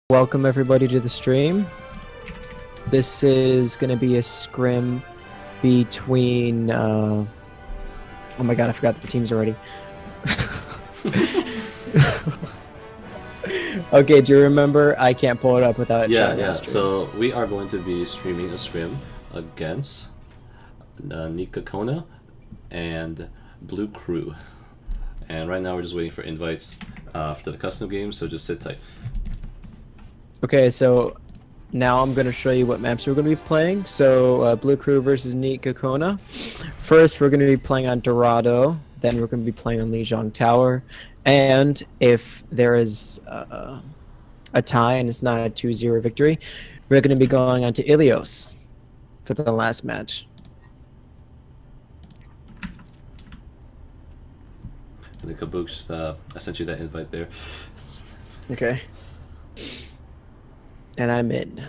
Welcome everybody to the stream. This is going to be a scrim between oh my god, I forgot the teams already. Okay, do you remember? I can't pull it up without Yeah. So we are going to be streaming a scrim against KKona and Blue Crew. And right now we're just waiting for invites for the custom game, so just sit tight. Okay, so now I'm going to show you what maps we're going to be playing. So Blue Crew versus KKona. First, we're going to be playing on Dorado. Then we're going to be playing on Lijiang Tower. And if there is a tie and it's not a 2-0 victory, we're going to be going on to Ilios for the last match. And the Kabooks, I sent you that invite there. Okay. And I'm in.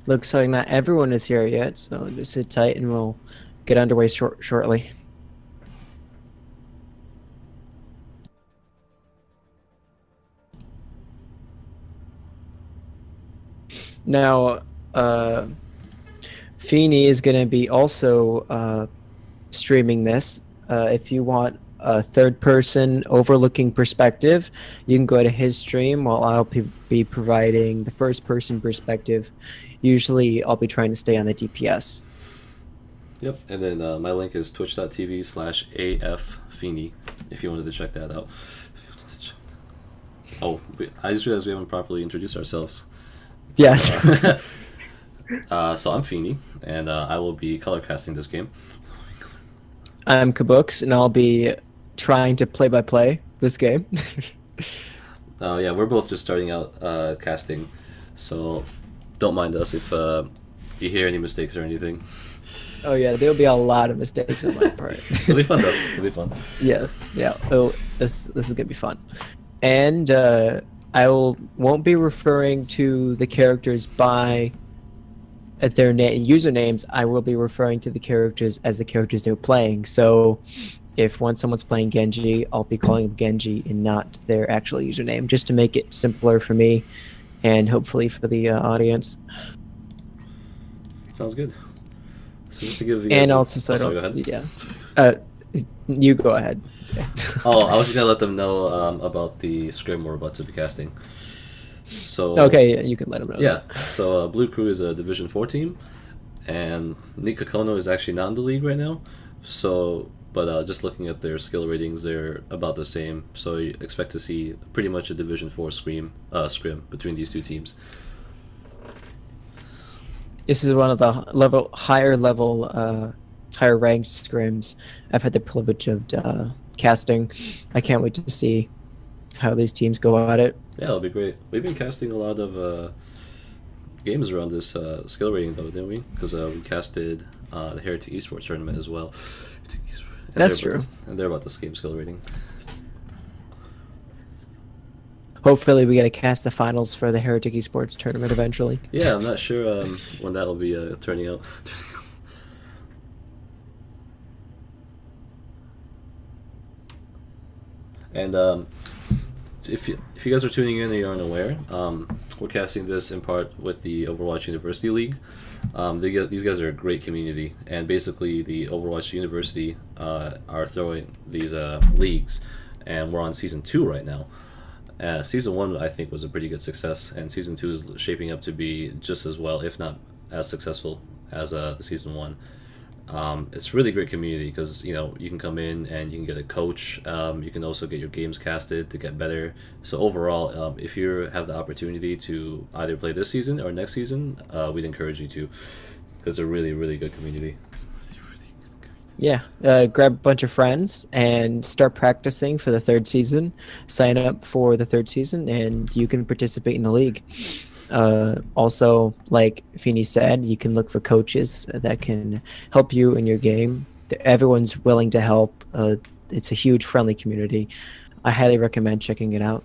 Looks like not everyone is here yet, so just sit tight and we'll get underway shortly. Now, Feeney is going to be also streaming this. If you want a third-person overlooking perspective, you can go to his stream while I'll be providing the first-person perspective. Usually, I'll be trying to stay on the DPS. Yep, and then my link is twitch.tv/AFFeeney if you wanted to check that out. Oh, I just realized we haven't properly introduced ourselves. Yes. So I'm Feeney, and I will be color casting this game. I'm Kabooks, and I'll be trying to play-by-play this game. Yeah, we're both just starting out casting, so don't mind us if you hear any mistakes or anything. Oh yeah, there'll be a lot of mistakes on my part. It'll be fun though. It'll be fun. Yeah. This is gonna be fun, and I won't be referring to the characters by their usernames. I will be referring to the characters as the characters they're playing. So if once someone's playing Genji, I'll be calling them Genji and not their actual username, just to make it simpler for me and hopefully for the audience. Sounds good. So just to give you guys you go ahead. Oh, I was just gonna let them know about the scrim we're about to be casting. So okay, you can let them know. Yeah. So Blue Crew is a Division 4 team, and KKona is actually not in the league right now. So, but just looking at their skill ratings, they're about the same. So you expect to see pretty much a Division 4 scrim between these two teams. This is one of the higher ranked scrims I've had the privilege of casting. I can't wait to see how these teams go at it. Yeah, it'll be great. We've been casting a lot of games around this skill rating, though, didn't we? Because we casted the Heretic Esports tournament as well. That's true. And they're about the same skill rating. Hopefully we get to cast the finals for the Heretic Esports tournament eventually. Yeah, I'm not sure when that'll be turning out. And if you guys are tuning in and you aren't aware, we're casting this in part with the Overwatch University League. These guys are a great community, and basically the Overwatch University are throwing these leagues, and we're on Season 2 right now. Season 1, I think, was a pretty good success, and Season 2 is shaping up to be just as well, if not as successful as the Season 1. It's a really great community because you can come in and you can get a coach. You can also get your games casted to get better. So overall, if you have the opportunity to either play this season or next season, we'd encourage you to, because they're a really, really good community. Yeah, grab a bunch of friends and start practicing for the third season. Sign up for the third season and you can participate in the league. Also, like Feeney said, you can look for coaches that can help you in your game. Everyone's willing to help. It's a huge friendly community. I highly recommend checking it out.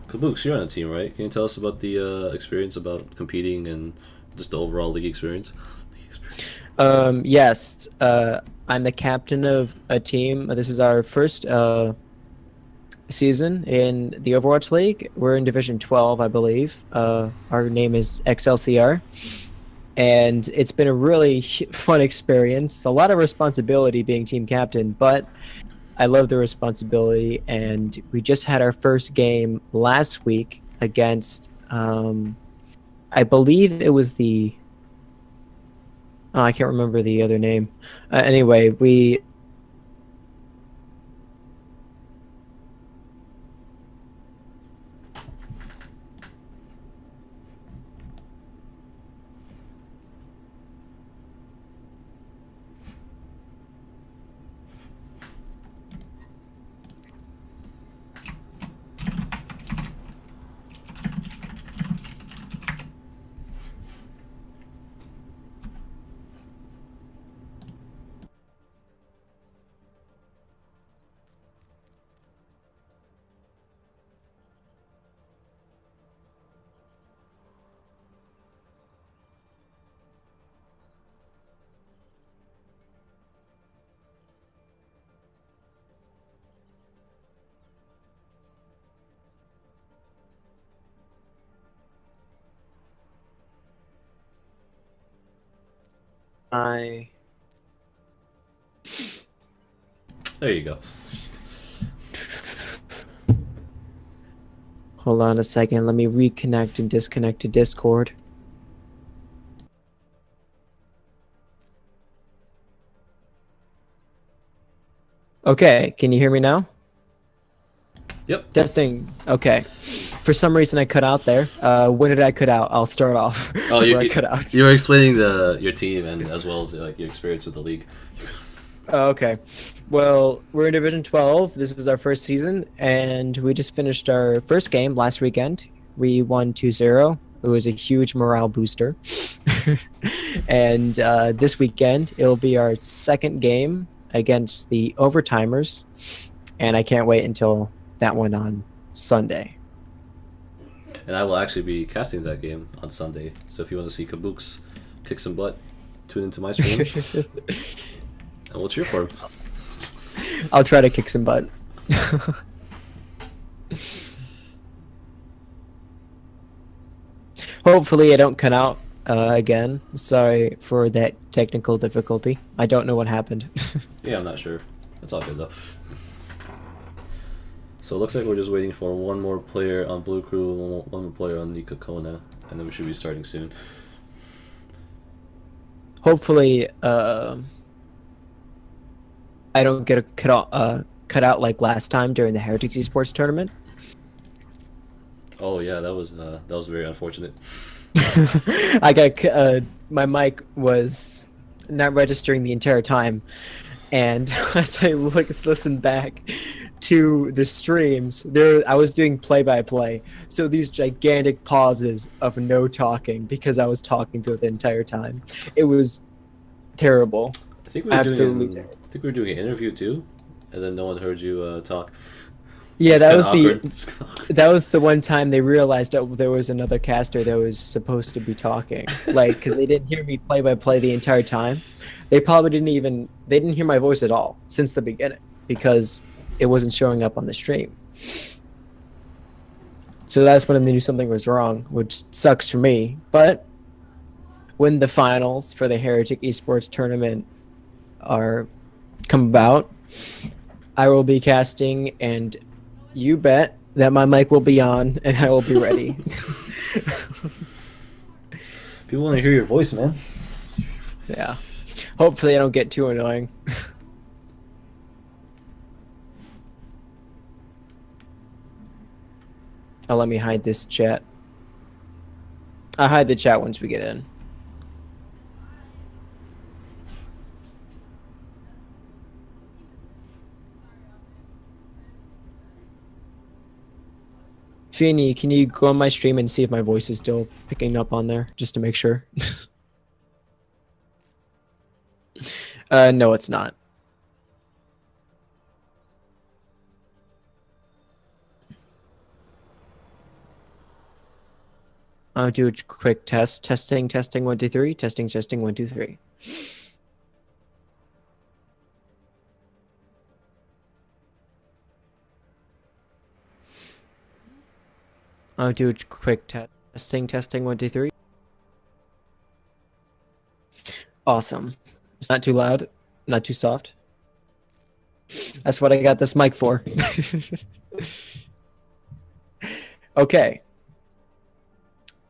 Kabooks, you're on a team, right? Can you tell us about the experience about competing and just the overall league experience? Yes. I'm the captain of a team. This is our first season in the Overwatch League. We're in Division 12, I believe. Our name is XLCR. And it's been a really fun experience. A lot of responsibility being team captain, but I love the responsibility. And we just had our first game last week against, I believe it was the, oh, I can't remember the other name. Anyway, we I There you go. hold on a second. Let me reconnect and disconnect to Discord. Okay, can you hear me now? Yep. Testing. Okay. For some reason, I cut out there. When did I cut out? I'll start off. Oh, where I cut out. you were explaining your team and as well as like your experience with the league. Oh, okay. Well, we're in Division 12. This is our first season, and we just finished our first game last weekend. We won 2-0. It was a huge morale booster. And this weekend, it'll be our second game against the Overtimers, and I can't wait until that one on Sunday. And I will actually be casting that game on Sunday. So if you want to see Kabooks kick some butt, tune into my stream. And we'll cheer for him. I'll try to kick some butt. Hopefully I don't cut out again. Sorry for that technical difficulty. I don't know what happened. Yeah, I'm not sure. It's all good though. So it looks like we're just waiting for one more player on Blue Crew, one more player on the KKona, and then we should be starting soon. Hopefully I don't get a cut out like last time during the Heretics Esports tournament. Oh yeah, that was very unfortunate. I got my mic was not registering the entire time, and as I listened back to the streams, I was doing play-by-play, so these gigantic pauses of no talking because I was talking through the entire time. It was terrible. I think we were Absolutely doing. terrible. I think we were doing an interview too, and then no one heard you talk. Yeah, It's that kinda was awkward. the It's kinda awkward. that was the one time they realized that there was another caster that was supposed to be talking, like because they didn't hear me play by play the entire time. They probably they didn't hear my voice at all since the beginning because it wasn't showing up on the stream. So that's when they knew something was wrong, which sucks for me. But when the finals for the Heretic Esports tournament are come about, I will be casting, and you bet that my mic will be on and I will be ready. People want to hear your voice, man. Yeah. Hopefully I don't get too annoying. Let me hide this chat. I'll hide the chat once we get in. Feeney, can you go on my stream and see if my voice is still picking up on there, just to make sure? No, it's not. I'll do a quick test. Testing, 1, 2, 3. Testing, 1, 2, 3. I'll do a quick testing. Testing 1, 2, 3. Awesome. It's not too loud, not too soft. That's what I got this mic for. Okay.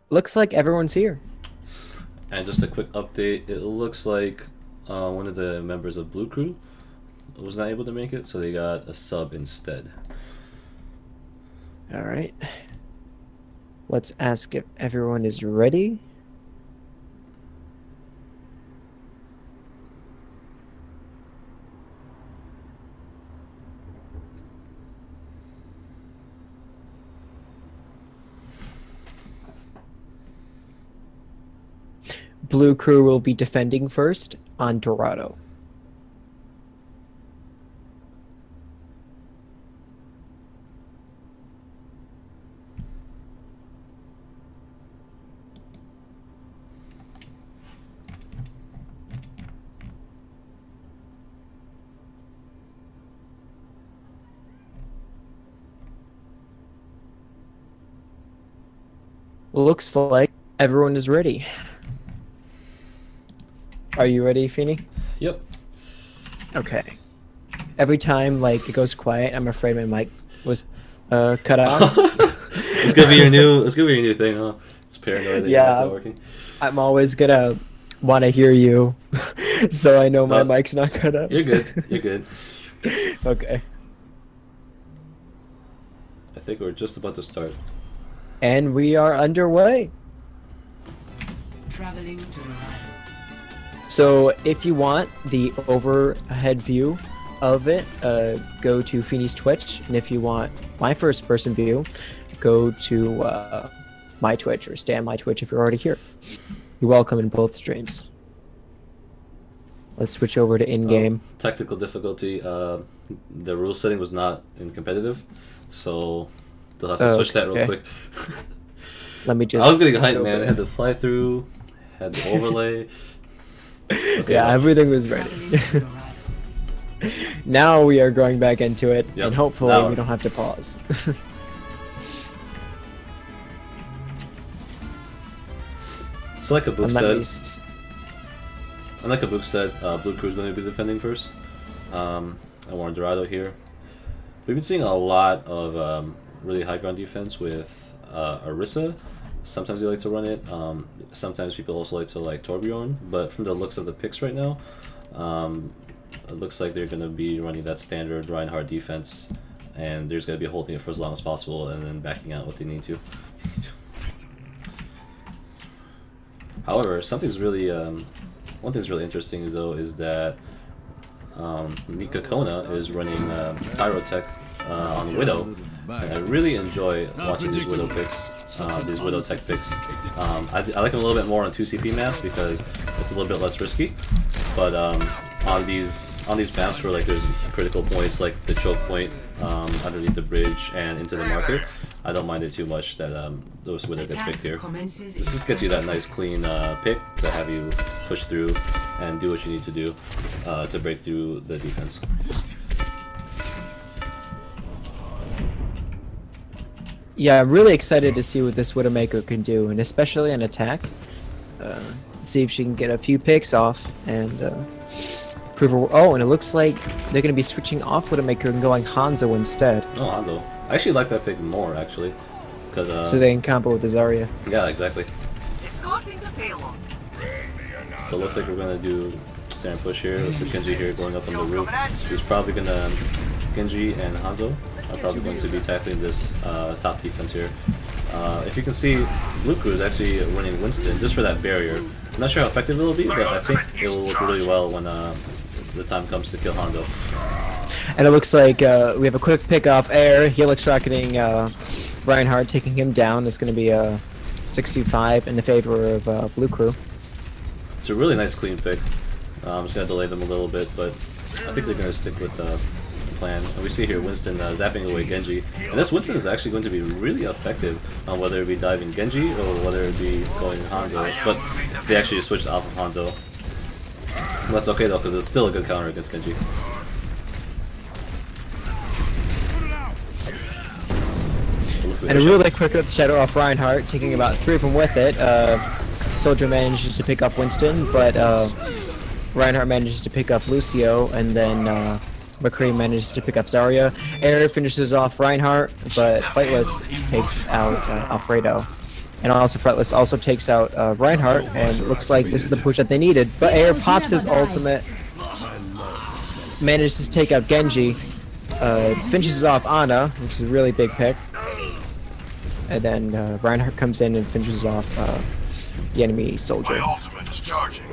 Looks like everyone's here. And just a quick update, it looks like one of the members of Blue Crew was not able to make it, so they got a sub instead. All right. Let's ask if everyone is ready. Blue Crew will be defending first on Dorado. Looks like everyone is ready. Are you ready, Feeny? Yep. Okay. Every time like it goes quiet, I'm afraid my mic was cut out. It's gonna be your new. It's gonna be your new thing, huh? It's paranoid that your mic's not working. I'm always gonna want to hear you, so I know my mic's not cut out. You're good. You're good. Okay. I think we're just about to start. And we are underway. Traveling to the right. So if you want the overhead view of it, go to Feeny's Twitch, and if you want my first-person view, go to my Twitch or stay on my Twitch if you're already here. You're welcome in both streams. Let's switch over to in-game. Technical difficulty. The rule setting was not in competitive, so they'll have to switch that real quick. Let me just. I was getting hyped, man. I had the fly through, had the overlay. Okay, yeah, everything was ready. Now we are going back into it, and hopefully we don't have to pause. So like Abuk said, Blue Crew is going to be defending first. And we're on Dorado here. We've been seeing a lot of really high ground defense with Orisa. Sometimes they like to run it. Sometimes people also like to Torbjorn. But from the looks of the picks right now, it looks like they're going to be running that standard Reinhardt defense. And they're just going to be holding it for as long as possible and then backing out what they need to. However, something's really one thing's really interesting is that KKona is running Pyrotech on Widow, and I really enjoy watching these Widow picks, these Widow tech picks. I like them a little bit more on 2CP maps because it's a little bit less risky, but on these maps where like there's critical points like the choke point underneath the bridge and into the market, I don't mind it too much that those Widow gets picked here. This just gets you that nice clean pick to have you push through and do what you need to do to break through the defense. Yeah, I'm really excited to see what this Widowmaker can do, and especially an attack. See if she can get a few picks off and prove her. Oh, and it looks like they're going to be switching off Widowmaker and going Hanzo instead. Oh, Hanzo. I actually like that pick more, actually. Cause, so they can combo with the Zarya. Yeah, exactly. So it looks like we're going to do Siren push here. Looks like Genji here going up on the roof. He's probably going to... Genji and Hanzo are probably going to be tackling this top defense here. If you can see, Blue Crew is actually running Winston just for that barrier. I'm not sure how effective it will be, but I think it will work really well when the time comes to kill Hanzo. And it looks like we have a quick pick off air. Helix rocketing Reinhardt, taking him down. It's going to be a 6-5 in the favor of Blue Crew. It's a really nice clean pick. I'm just going to delay them a little bit, but I think they're going to stick with the plan. And we see here Winston zapping away Genji. And this Winston is actually going to be really effective on whether it be diving Genji or whether it be going Hanzo. But they actually switched off of Hanzo. That's okay though, because it's still a good counter against Genji. And a really quick shadow off Reinhardt, taking about 3 of them with it. Soldier manages to pick up Winston, but Reinhardt manages to pick up Lucio, and then McCree manages to pick up Zarya. Air finishes off Reinhardt, but Flightless takes out Alfredo. And also Flightless also takes out Reinhardt, and it looks like this is the push that they needed. But Air pops his ultimate, manages to take out Genji, finishes off Ana, which is a really big pick. And then Reinhardt comes in and finishes off the enemy soldier.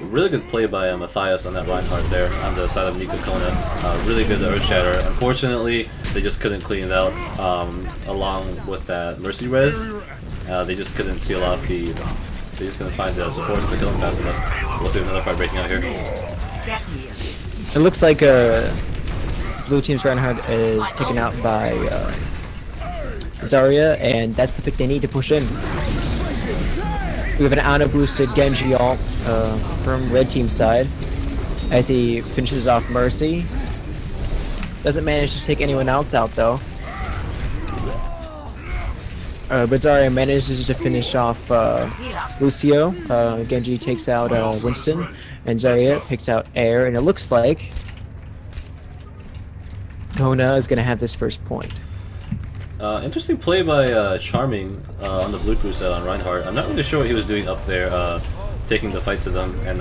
Really good play by Matthias on that Reinhardt there on the side of KKona. Really good Earth Shatter. Unfortunately, they just couldn't clean it out along with that Mercy res. They just couldn't seal off the... They just couldn't find the supports to kill him fast enough. We'll see another fight breaking out here. It looks like blue team's Reinhardt is taken out by Zarya, and that's the pick they need to push in. We have an Ana boosted Genji ult from red team's side as he finishes off Mercy. Doesn't manage to take anyone else out though. But Zarya manages to finish off Lucio. Genji takes out Winston, and Zarya picks out Air, and it looks like Kona is going to have this first point. Interesting play by Charming on the blue crew side on Reinhardt. I'm not really sure what he was doing up there, taking the fight to them and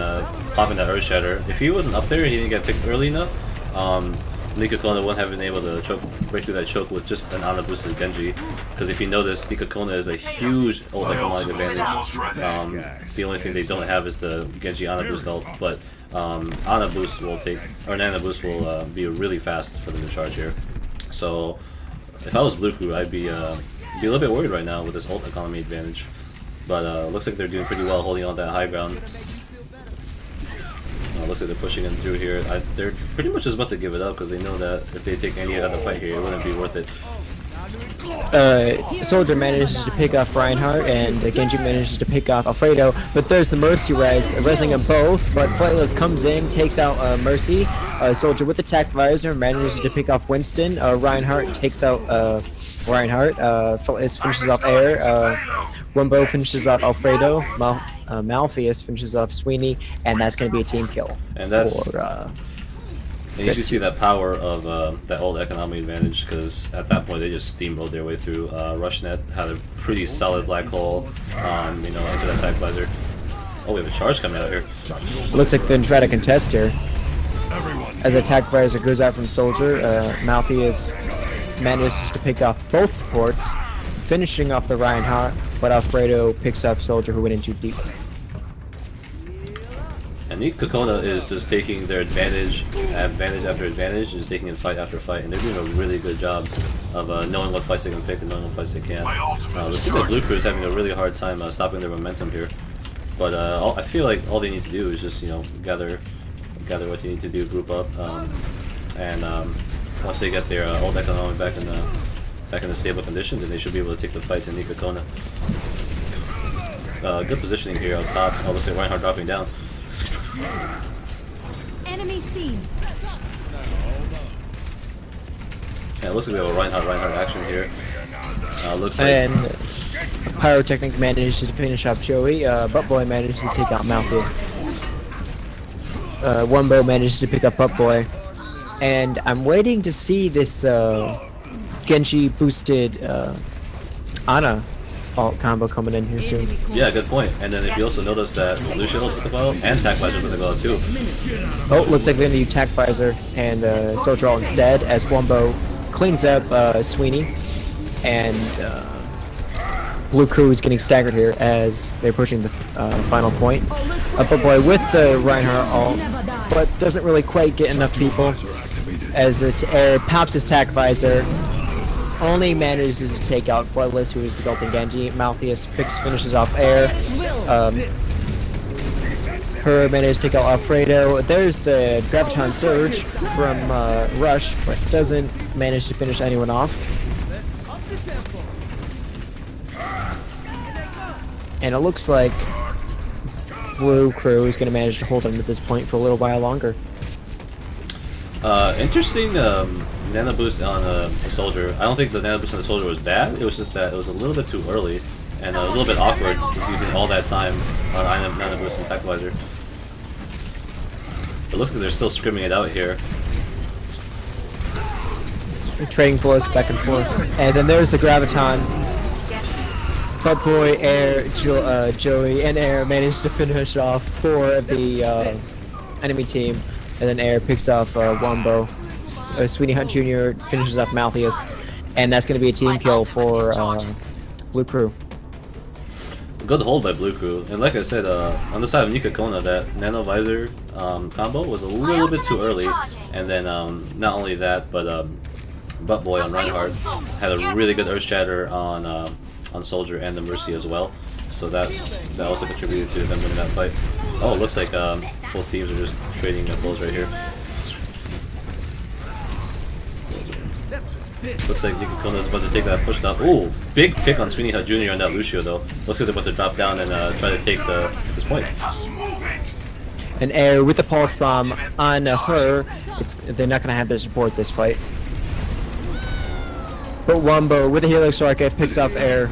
popping that Earth Shatter. If he wasn't up there, he didn't get picked early enough. KKona wouldn't have been able to break through that choke with just an Ana boosted Genji. Because if you notice, KKona is a huge ult economic advantage. The only thing they don't have is the Genji Ana boost ult, but Ana boost will take, or Nana boost will be really fast for them to charge here. So if I was blue crew, I'd be a little bit worried right now with this ult economy advantage. But looks like they're doing pretty well holding on that high ground. Looks like they're pushing in through here. They're pretty much just about to give it up because they know that if they take any other fight here, it wouldn't be worth it. Soldier manages to pick off Reinhardt, and Genji manages to pick off Alfredo, but there's the Mercy res, resing them both, but Flightless comes in, takes out Mercy. Soldier with attack visor manages to pick off Winston. Reinhardt takes out Reinhardt. Flightless finishes off Air. Wumbo finishes off Alfredo. Malpheus finishes off Sweeney, and that's going to be a team kill. And that's... for, and you see that power of that old economic advantage, because at that point they just steamrolled their way through. Rushnet had a pretty solid black hole, you know, into that attack visor. Oh, we have a charge coming out here. It looks like they're going to try to contest here. As attack visor goes out from Soldier, Malpheus manages to pick off both supports, finishing off the Reinhardt, but Alfredo picks up Soldier who went in too deep. And KKona is just taking their advantage after advantage, just taking in fight after fight, and they're doing a really good job of knowing what fights they can pick and knowing what fights they can't. It seems like Blue Crew is having a really hard time stopping their momentum here, but I feel like all they need to do is just, you know, gather what you need to do, group up, and once they get their old economic back in the stable condition, then they should be able to take the fight to KKona. Good positioning here up top. Obviously, Reinhardt dropping down. Enemy seen. Yeah, it looks like we have a Reinhardt action action here. Looks like... And Pyrotechnic manages to finish off Joey. Buttboy manages to take out Malpheus. Wumbo manages to pick up Buttboy. And I'm waiting to see this Genji boosted Ana ult combo coming in here soon. Yeah, good point. And then if you also notice that Lucio's with the bow and Tac Visor with the bow too. Oh, looks like they're gonna use Tac Visor and Soldier ult instead, as Wumbo cleans up Sweeney, and Blue Crew is getting staggered here as they're pushing the final point. Buttboy with the Reinhardt ult, but doesn't really quite get enough people as Air pops his Tac Visor. Only manages to take out Flightless, who is the Golden Genji. Malpheus finishes off Air. Her manages to take out Alfredo. There's the Graviton Surge from Rush, but doesn't manage to finish anyone off. And it looks like Blue Crew is going to manage to hold them at this point for a little while longer. Interesting nano boost on the soldier. I don't think the nano boost on the soldier was bad. It was just that it was a little bit too early, and it was a little bit awkward just using all that time on nano boost and attack visor. It looks like they're still scrimming it out here. Trading blows back and forth, and then there's the graviton. But boy, Air, Joey, and Air managed to finish off 4 of the enemy team, and then Air picks off Wombo. Sweeney Hunt Jr. finishes off Malthius, and that's going to be a team kill for Blue Crew. Good hold by Blue Crew, and like I said, on the side of KKona, that Nano Visor combo was a little bit too early, and then not only that, but Butt Boy on Reinhardt had a really good Earth Shatter on Soldier and the Mercy as well, so that also contributed to them winning that fight. Oh, it looks like both teams are just trading their blows right here. Looks like KKona is about to take that push down. Ooh, big pick on Sweeney Hunt Jr. on that Lucio though. Looks like they're about to drop down and try to take this point. And Air with the Pulse Bomb on her, they're not going to have their support this fight. But Wombo with the Helix Rocket picks off Air.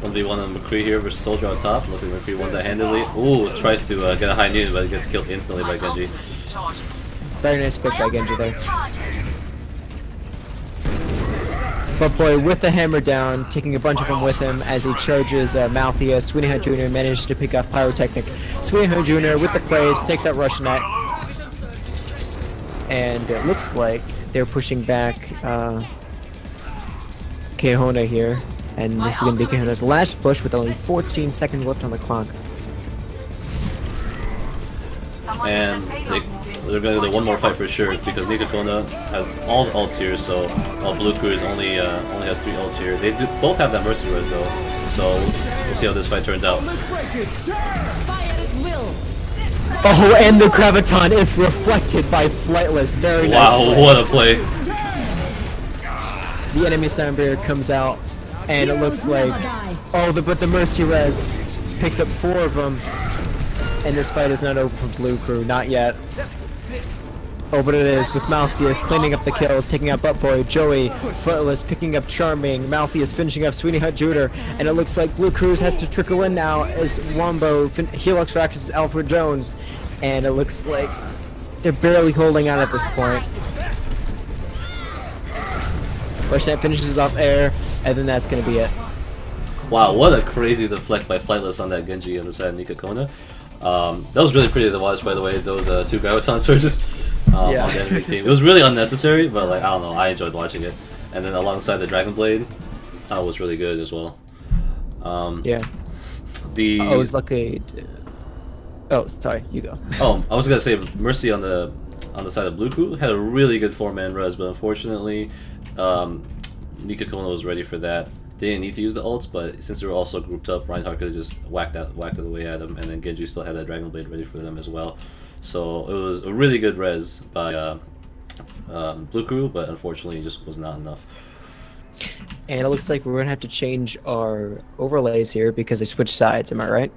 1v1 on McCree here versus Soldier on top. Looks like McCree won that handily. Ooh, tries to get a high noon, but gets killed instantly by Genji. Very nice pick by Genji there. But boy, with the hammer down, taking a bunch of them with him as he charges Malthius. Sweeney Hunt Jr. managed to pick off Pyrotechnic. Sweeney Hunt Jr. with the plays takes out Russianet. And it looks like they're pushing back KKona here. And this is going to be KKona's last push with only 14 seconds left on the clock. And they're going to do one more fight for sure because KKona has all the ults here, so while Blue Crew only has 3 ults here. They both have that Mercy Res though, so we'll see how this fight turns out. Oh, and the Graviton is reflected by Flightless. Very nice. Wow, what a play! The enemy Sunbear comes out, and it looks like but the Mercy Res picks up 4 of them. And this fight is not over for Blue Crew, not yet. Oh, but it is, with Malthius cleaning up the kills, taking out Buttboy, Joey, Footless picking up Charming, Malthius finishing up Sweeney Hunt Jr., and it looks like Blue Crew has to trickle in now as Wombo Helix Racks Alfred Jones, and it looks like they're barely holding on at this point. Rushnet finishes off Air, and then that's going to be it. Wow, what a crazy deflect by Flightless on that Genji on the side of KKona. That was really pretty to watch, by the way, those 2 Graviton surges on the enemy team. It was really unnecessary, but like, I don't know, I enjoyed watching it. And then alongside the Dragon Blade, was really good as well. Yeah. I was lucky. Oh, sorry, you go. Oh, I was gonna say Mercy on the side of Blue Crew had a really good 4-man res, but unfortunately, KKona was ready for that. They didn't need to use the ults, but since they were also grouped up, Reinhardt could have just whacked it away at them, and then Genji still had that Dragon Blade ready for them as well. So it was a really good res by Blue Crew, but unfortunately it just was not enough. And it looks like we're going to have to change our overlays here because they switched sides, am I right?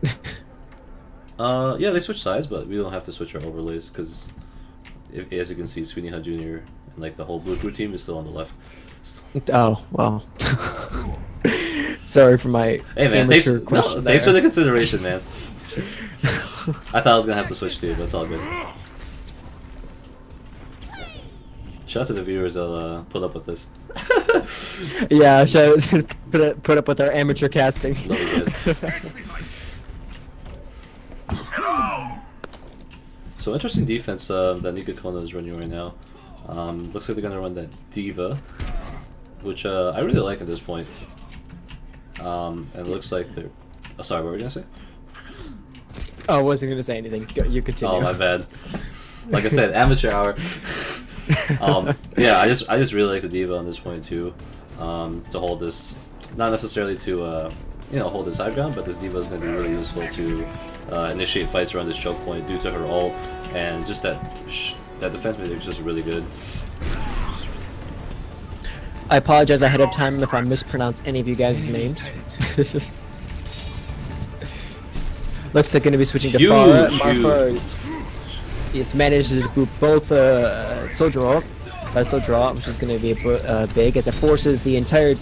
Yeah, they switched sides, but we don't have to switch our overlays because, as you can see, Sweeney Hunt Jr. and like the whole Blue Crew team is still on the left. Oh, well. Sorry for my amateur question. Thanks for the consideration, man. I thought I was going to have to switch too, but it's all good. Shout out to the viewers that'll put up with this. Yeah, put up with our amateur casting. Love you guys. So interesting defense that KKona is running right now. Looks like they're going to run that Diva, which I really like at this point. And it looks like they're... Oh, sorry, what were you going to say? Oh, I wasn't going to say anything. You continue. Oh, my bad. Like I said, amateur hour. Yeah, I just really like the Diva on this point too. To hold this, not necessarily to hold this high ground, but this Diva is going to be really useful to initiate fights around this choke point due to her ult, and just that defense meter is just really good. I apologize ahead of time if I mispronounce any of you guys' names. Looks like going to be switching to Farah. Malpheus manages to boot both Soldier Ult, which is going to be big, as it forces the entire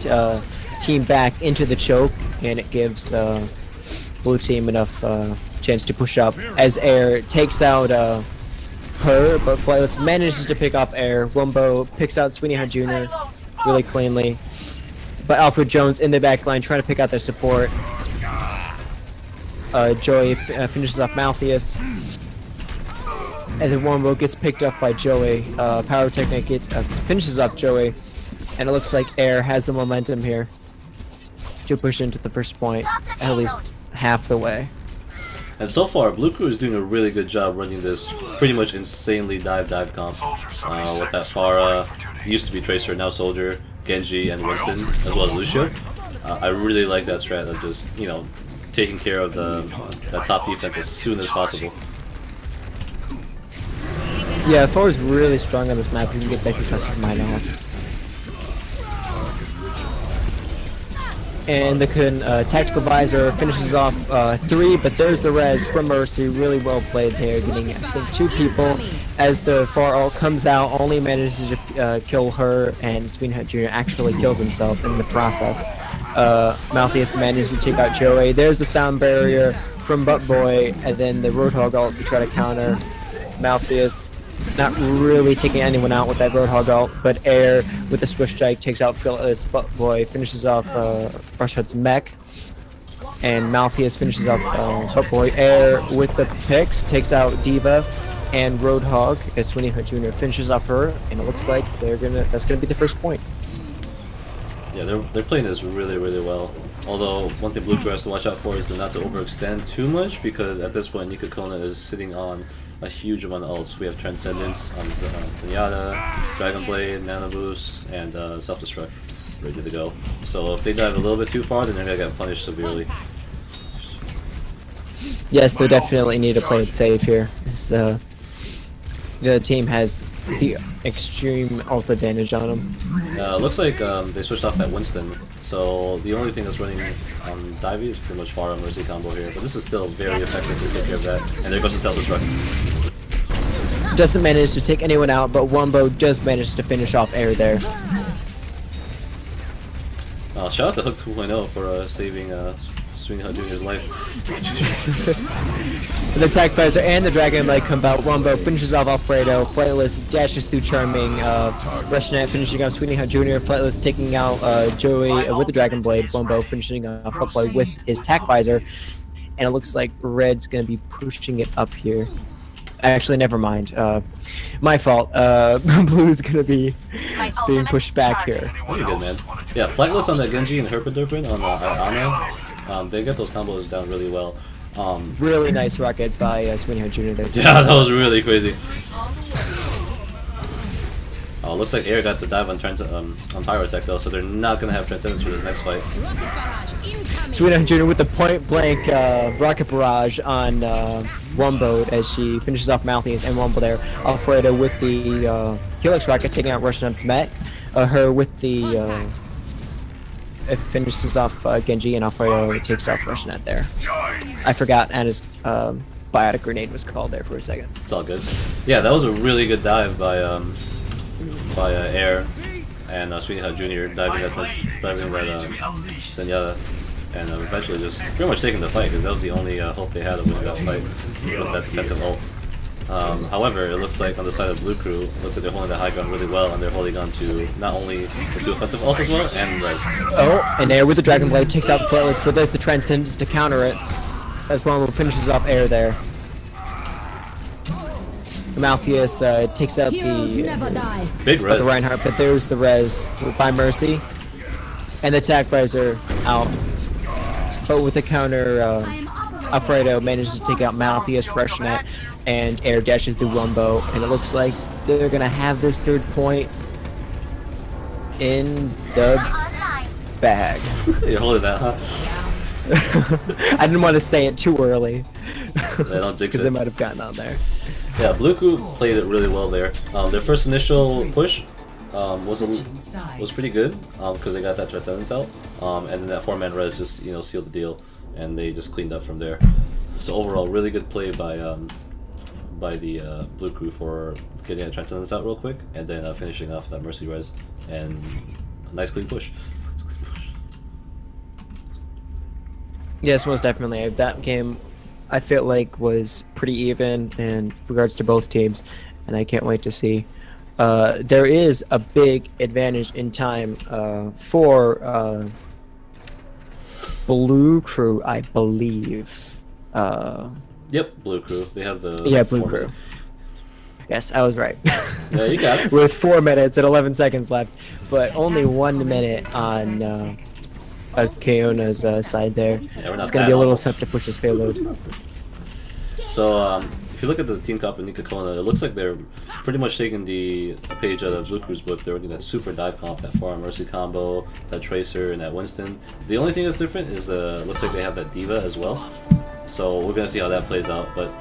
team back into the choke, and it gives blue team enough chance to push up. As Air takes out her, but Flightless manages to pick off Air. Wumbo picks out Sweeney Hunt Jr. really cleanly, but Alfred Jones in the back line trying to pick out their support. Joey finishes off Malpheus, and then Wumbo gets picked up by Joey. Power Technique finishes off Joey, and it looks like Air has the momentum here to push into the first point, at least half the way. And so far, Blue Crew is doing a really good job running this pretty much insanely dive comp. With that Pharah, used to be Tracer, now Soldier, Genji, and Winston, as well as Lucio. I really like that strat of just, you know, taking care of that top defense as soon as possible. Yeah, Thor's really strong on this map. You can get that concessive mine out. And the Tactical Visor finishes off 3, but there's the res from Mercy. Really well played there, getting, I think, 2 people. As the Far Ult comes out, only manages to kill her, and Sweeney Hunt Jr. actually kills himself in the process. Malpheus manages to take out Joey. There's the sound barrier from Butt Boy, and then the Roadhog ult to try to counter. Malpheus not really taking anyone out with that Roadhog ult, but Air with the Swift Strike takes out Phyllis. Butt Boy finishes off Rushhut's mech, and Malpheus finishes off Butt Boy. Air with the picks takes out Diva and Roadhog as Sweeney Hunt Jr. finishes off her, and it looks like that's gonna be the first point. Yeah, they're playing this really well. Although one thing Blue Crew has to watch out for is not to overextend too much, because at this point KKona is sitting on a huge amount of ults. We have Transcendence on Zenyatta, Dragon Blade, Nano Boost, and Self-Destruct ready to go. So if they dive a little bit too far, then they're gonna get punished severely. Yes, they definitely need to play it safe here. The team has the extreme ult advantage on them. Looks like they switched off that Winston, so the only thing that's running on Divey is pretty much Pharah Mercy combo here, but this is still very effective to take care of that. And there goes the Self-Destruct. Doesn't manage to take anyone out, but Wumbo just managed to finish off Air there. Shout out to Hook 2.0 for saving Sweeney Hunt Jr.'s life. The attack visor and the Dragon Blade come out. Wumbo finishes off Alfredo. Flightless dashes through Charming. Rushnet finishing off Sweeney Hunt Jr. Flightless taking out Joey with the Dragon Blade. Wumbo finishing off Buttboy with his attack visor. And it looks like Red's going to be pushing it up here. Actually, never mind. My fault. Blue's going to be being pushed back here. Pretty good, man. Yeah, Flightless on that Genji and Herpaderpin on Ana. They get those combos down really well. Really nice rocket by Sweeney Hunt Jr. there. Yeah, that was really crazy. Looks like Air got the dive on Pyrotech though, so they're not gonna have Transcendence for this next fight. Sweeney Hunt Jr. with the point blank rocket barrage on Wumbo as she finishes off Malpheus and Wumbo there. Alfredo with the Helix rocket taking out Rushnuts Met. Her with the it finishes off Genji, and Alfredo takes off Rushnet there. I forgot Anna's biotic grenade was called there for a second. It's all good. Yeah, that was a really good dive by Air and Sweeney Hunt Jr. diving that Zenyatta, and eventually just pretty much taking the fight, because that was the only hope they had of winning that fight with that defensive ult. However, it looks like on the side of Blue Crew, it looks like they're holding the high ground really well, and they're holding on to not only the 2 offensive ults as well, and res. Oh, and Air with the Dragon Blade takes out the Flightless, but there's the Transcendence to counter it, as Wumbo finishes off Air there. Malpheus takes out the big res. The Reinhardt, but there's the res by Mercy, and the attack visor out. But with the counter, Alfredo manages to take out Malpheus, Rushnet, and Air dashes through Wumbo, and it looks like they're gonna have this 3rd point in the bag. You're holding that, huh? I didn't want to say it too early, because they might have gotten on there. Yeah, Blue Crew played it really well there. Their first initial push was pretty good because they got that Transcendence out, and then that 4-man res just sealed the deal, and they just cleaned up from there. So overall, really good play by by the blue crew for getting a Transcendence out real quick, and then finishing off that Mercy res, and a nice clean push. Yes, most definitely. That game, I feel like, was pretty even in regards to both teams, and I can't wait to see. There is a big advantage in time for Blue Crew, I believe. Yep, blue crew. They have the Blue Crew. minute. Yes, I was right. Yeah, you got it. With 4 minutes and 11 seconds left, but only 1 minute on KKona's side there. Yeah, we're not It's going to that be a little awful. tough to push this payload. So if you look at the team comp in KKona, it looks like they're pretty much taking the page out of Blue Crew's book. They're running that super dive comp, that Far Mercy combo, that Tracer, and that Winston. The only thing that's different is looks like they have that Diva as well. So we're gonna see how that plays out. But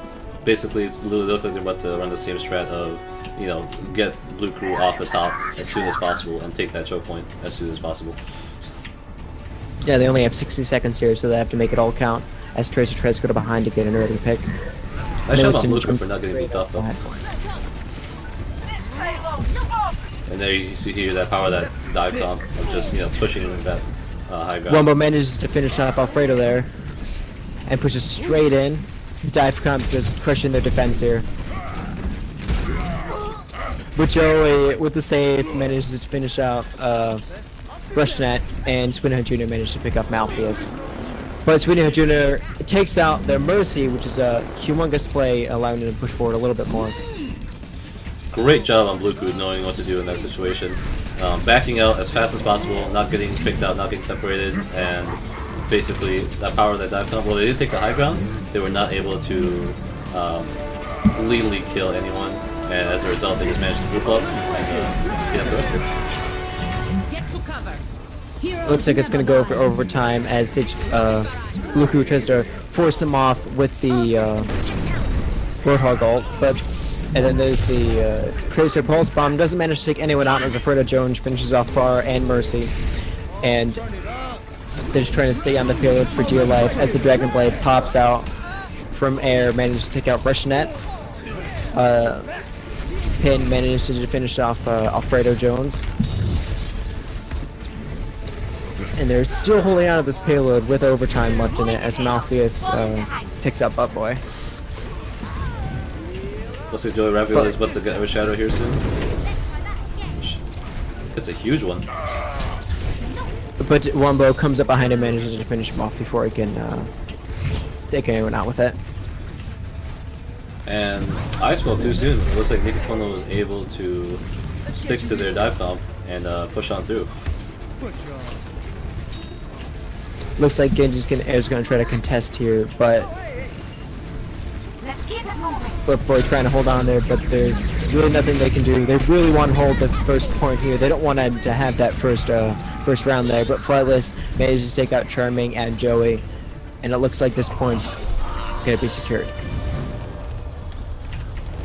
basically, it's literally look like they're about to run the same strat of, you know, get Blue Crew off the top as soon as possible and take that choke point as soon as possible. Yeah, they only have 60 seconds here, so they have to make it all count as Tracer tries to go to behind to get an early pick. Nice job on Winston Blue Crew for jumps not getting beat off though. And there you see here that power of that dive comp of just, you know, pushing that high ground. Wombo manages to finish off Alfredo there and pushes straight in. The dive comp just crushing their defense here. But Joey, with the save, manages to finish out Rushnet, and Swinhood Jr. managed to pick up Malpheus. But Swinhood Jr. takes out their Mercy, which is a humongous play, allowing them to push forward a little bit more. Great job on Blue Crew knowing what to do in that situation. Backing out as fast as possible, not getting picked out, not getting separated, and basically that power of that dive comp. Well, they didn't take the high ground, they were not able to legally kill anyone, and as a result they just managed to group up and get the rest of it. Get to cover. Looks like it's going to go for overtime as the Blue Crew tries to force him off with the Roadhog ult, and then there's the Tracer Pulse Bomb. Doesn't manage to take anyone out as Alfredo Jones finishes off Far and Mercy. And they're just trying to stay on the payload for dear life as the Dragon Blade pops out from air, manages to take out Rushnet. Pin manages to finish off Alfredo Jones. And they're still holding on to this payload with overtime left in it as Malpheus takes out Butt Boy. Looks like Joey Raphael is about to get a shadow here soon. It's a huge one. But Wombo comes up behind him and manages to finish him off before he can take anyone out with it. And I spoke too soon. It looks like KKona was able to stick to their dive comp and push on through. Looks like Genji's is going to try to contest here, but Boy trying to hold on there, but there's really nothing they can do. They really want to hold the first point here. They don't want to have that first round there, but Flightless manages to take out Charming and Joey, and it looks like this point's going to be secured.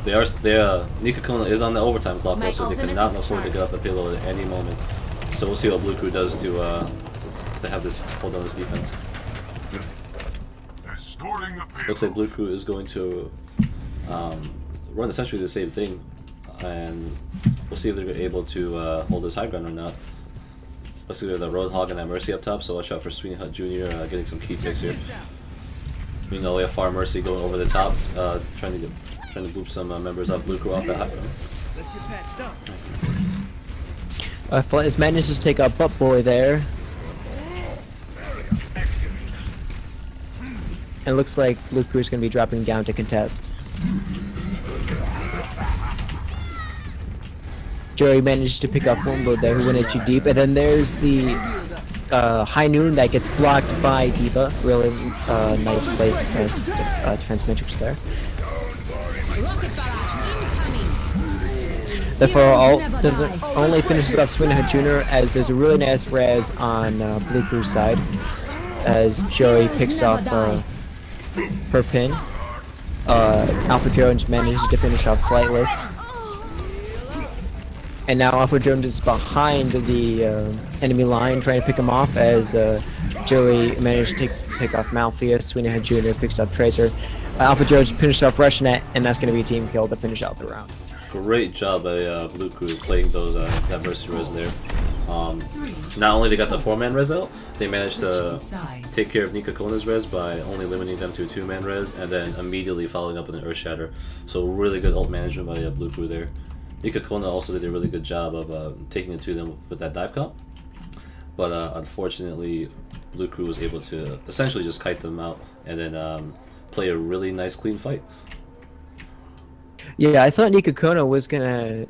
KKona is on the overtime clock though, so they cannot afford to get off the payload at any moment. So we'll see what Blue Crew does to have this hold on this defense. Looks like Blue Crew is going to run essentially the same thing, and we'll see if they're able to hold this high ground or not. Let's see, we have the Roadhog and that Mercy up top, so watch out for Sweeney Hut Jr. Getting some key picks here. We know we have Far Mercy going over the top, trying to boop some members of Blue Crew off that high ground. Flightless manages to take out Butt Boy there. And it looks like Blue Crew is going to be dropping down to contest. Joey managed to pick up Wombo there, who went in too deep. And then there's the High Noon that gets blocked by Diva. Really nice place defense matrix there. The Faro ult doesn't only finishes off Swinhood Jr. as there's a really nice res on Blue Crew's side as Joey picks off her pin. Alpha Jones manages to finish off Flightless. And now Alpha Jones is behind the enemy line trying to pick him off as Joey managed to take pick off Malpheus. Sweeney Jr. picks up Tracer. Alpha George finished off Rushnet, and that's going to be a team kill to finish out the round. Great job by Blue Crew playing those that versus res there. Not only they got the 4-man res out, they managed to take care of KKona's res by only limiting them to a 2-man res, and then immediately following up with an Earth Shatter. So really good ult management by Blue Crew there. KKona also did a really good job of taking it to them with that dive comp, but unfortunately Blue Crew was able to essentially just kite them out and then play a really nice clean fight. Yeah, I thought KKona was gonna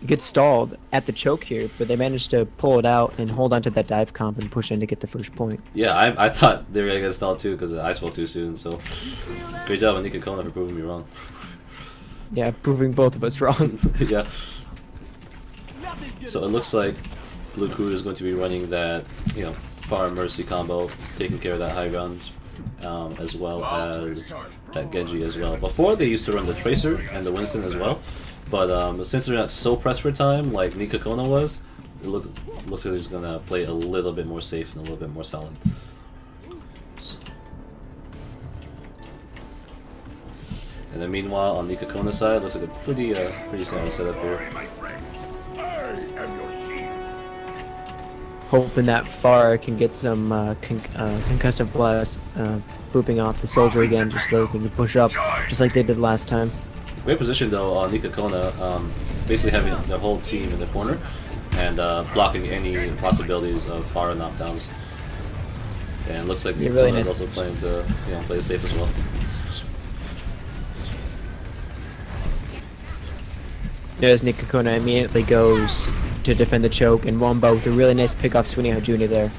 get stalled at the choke here, but they managed to pull it out and hold onto that dive comp and push in to get the first point. Yeah, I thought they were gonna get stalled too because I spoke too soon. So great job on KKona for proving me wrong. Yeah, proving both of us wrong. Yeah. So it looks like Blue Crew is going to be running that, Far Mercy combo, taking care of that high ground, as well as that Genji as well. Before they used to run the Tracer and the Winston as well, but since they're not so pressed for time like KKona was, it looks like they're just gonna play a little bit more safe and a little bit more solid. And then meanwhile on KKona's side, looks like a pretty sound setup here. Hoping that Far can get some concussive blast booping off the soldier again, just so they can push up, just like they did last time. Great position though on KKona, basically having their whole team in the corner and blocking any possibilities of Far knockdowns. And looks like KKona is also playing to play it safe as well. As KKona immediately goes to defend the choke, and Wombo with a really nice pick off Sweeney Jr. there.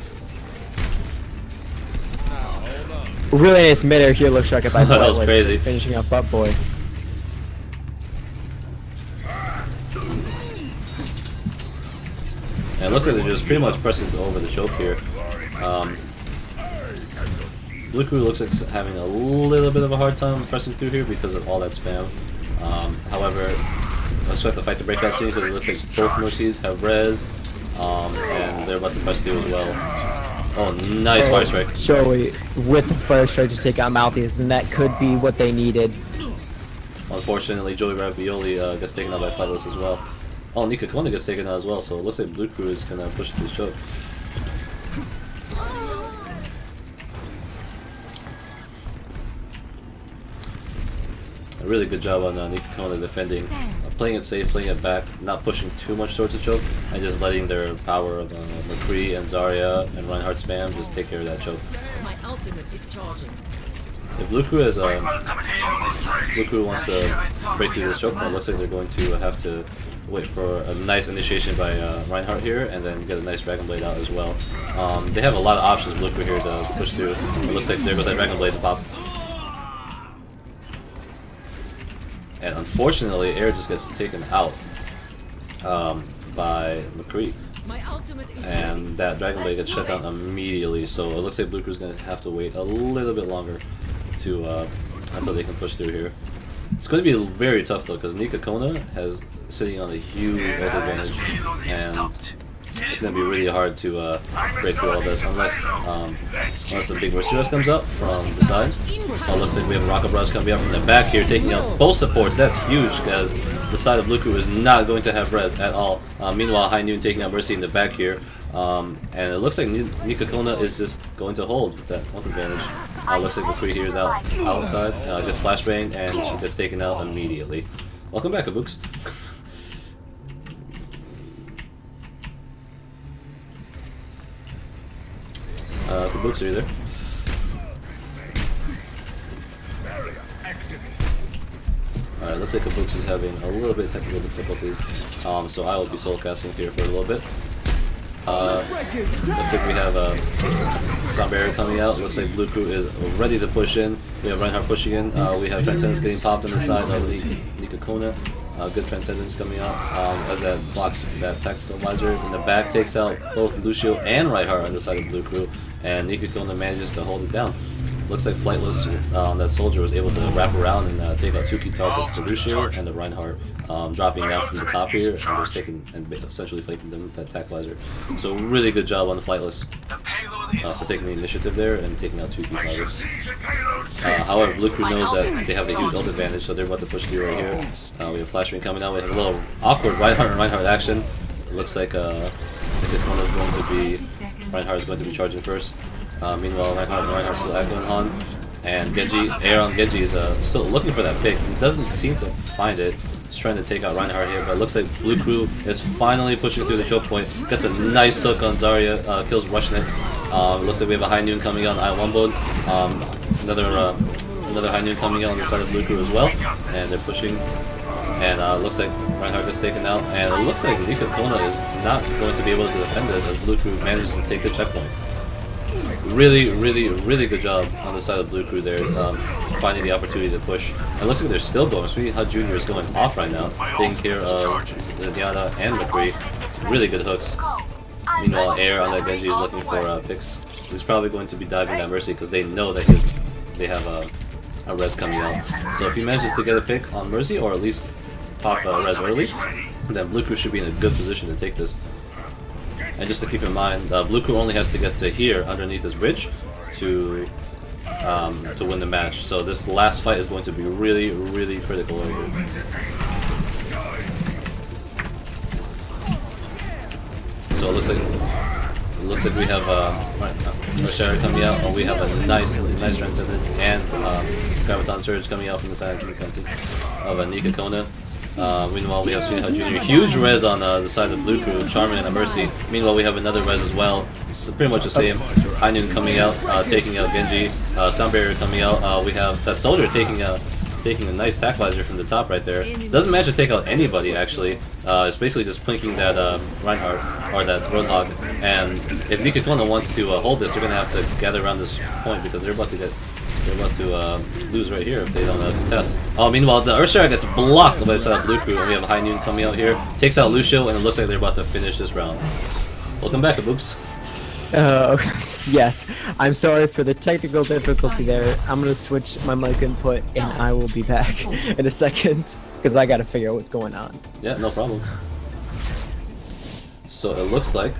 Really nice mid-air here, looks like by That was crazy. Finishing off Butt Boy. And it looks like they're just pretty much pressing over the choke here. Blue Crew looks like having a little bit of a hard time pressing through here because of all that spam. However, I expect the fight to break out soon because it looks like both Mercies have res, and they're about to press through as well. Oh, nice fire strike. Joey with the fire strike to take out Malpheus, and that could be what they needed. Unfortunately, Joey Ravioli gets taken out by Fightless as well. Oh, KKona gets taken out as well, so it looks like Blue Crew is going to push through the choke. A really good job on KKona defending, playing it safe, playing it back, not pushing too much towards the choke, and just letting their power of McCree and Zarya and Reinhardt spam just take care of that choke. My ultimate is charging. If Blue Crew wants to break through this choke, it looks like they're going to have to wait for a nice initiation by Reinhardt here, and then get a nice Dragon Blade out as well. They have a lot of options, Blue Crew here, to push through. It looks like there goes that Dragon Blade to pop. And unfortunately, Air just gets taken out by McCree. And that Dragon Blade gets shut down immediately, so it looks like Blue Crew's going to have to wait a little bit longer to until they can push through here. It's going to be very tough though, because KKona has sitting on a huge ult advantage, and it's going to be really hard to break through all this unless the big Mercy Rush comes up from the side. Oh, looks like we have a Rocket Barrage coming up from the back here, taking out both supports. That's huge, because the side of Blue Crew is not going to have res at all. Meanwhile, High Noon taking out Mercy in the back here. And it looks like KKona is just going to hold that ult advantage. Looks like McCree here is outside, gets flashbanged, and she gets taken out immediately. Welcome back, Abooks. Kabooks, are you there? Alright, looks like Kabooks is having a little bit of technical difficulties, so I will be solo casting here for a little bit. Looks like we have some barrier coming out. Looks like Blue Crew is ready to push in. We have Reinhardt pushing in. We have Transcendence getting popped on the side of KKona. Good Transcendence coming out as that blocks that tactical visor. In the back takes out both Lucio and Reinhardt on the side of Blue Crew, and KKona manages to hold it down. Looks like Flightless, that soldier was able to wrap around and take out two key targets, the Lucio and the Reinhardt, dropping down from the top here and just taking and essentially flanking them with that Tactilizer. So really good job on the Flightless for taking the initiative there and taking out two key targets. However, Blue Crew knows that they have a huge ult advantage, so they're about to push through right here. We have Flashbang coming out. We have a little awkward Reinhardt and Reinhardt action. It looks like KKona is going to be Reinhardt is going to be charging first. Meanwhile, Reinhardt's still echoing Han, and Genji, Air on Genji is still looking for that pick. He doesn't seem to find it. He's trying to take out Reinhardt here, but it looks like Blue Crew is finally pushing through the choke point. Gets a nice hook on Zarya, kills rushing it. Looks like we have a high noon coming out on I1 mode. Another high noon coming out on the side of Blue Crew as well, and they're pushing. And looks like Reinhardt gets taken out, and it looks like KKona is not going to be able to defend this as Blue Crew manages to take the checkpoint. Really, really, really good job on the side of Blue Crew there, finding the opportunity to push. And it looks like they're still going. Sweet Hut Jr. is going off right now, taking care of Diana and McCree. Really good hooks. Meanwhile, Air on that Genji is looking for picks. He's probably going to be diving that Mercy because they know that they have a res coming out. So if he manages to get a pick on Mercy, or at least pop res early, then Blue Crew should be in a good position to take this. And just to keep in mind, Blue Crew only has to get to here underneath this bridge to win the match. So this last fight is going to be really, really critical right here. So it looks like we have Roshara coming out, and we have a nice Transcendence and Graviton Surge coming out from the side of KKona. Meanwhile, we have Sweet Hut Jr. Huge res on the side of Blue Crew, Charmin and a Mercy. Meanwhile, we have another res as well. It's pretty much the same. High Noon coming out, taking out Genji. Sound Barrier coming out. We have that Soldier taking a nice Tactilizer from the top right there. Doesn't manage to take out anybody actually. It's basically just plinking that Reinhardt or that Roadhog. And if KKona wants to hold this, they're gonna have to gather around this point because they're about to lose right here if they don't contest. Oh, meanwhile, the Earthshare gets blocked by the side of Blue Crew, and we have a High Noon coming out here. Takes out Lucio, and it looks like they're about to finish this round. Welcome back, Abooks. Yes. I'm sorry for the technical difficulty there. I'm gonna switch my mic input, and I will be back in a second, because I gotta figure out what's going on. Yeah, no problem. So it looks like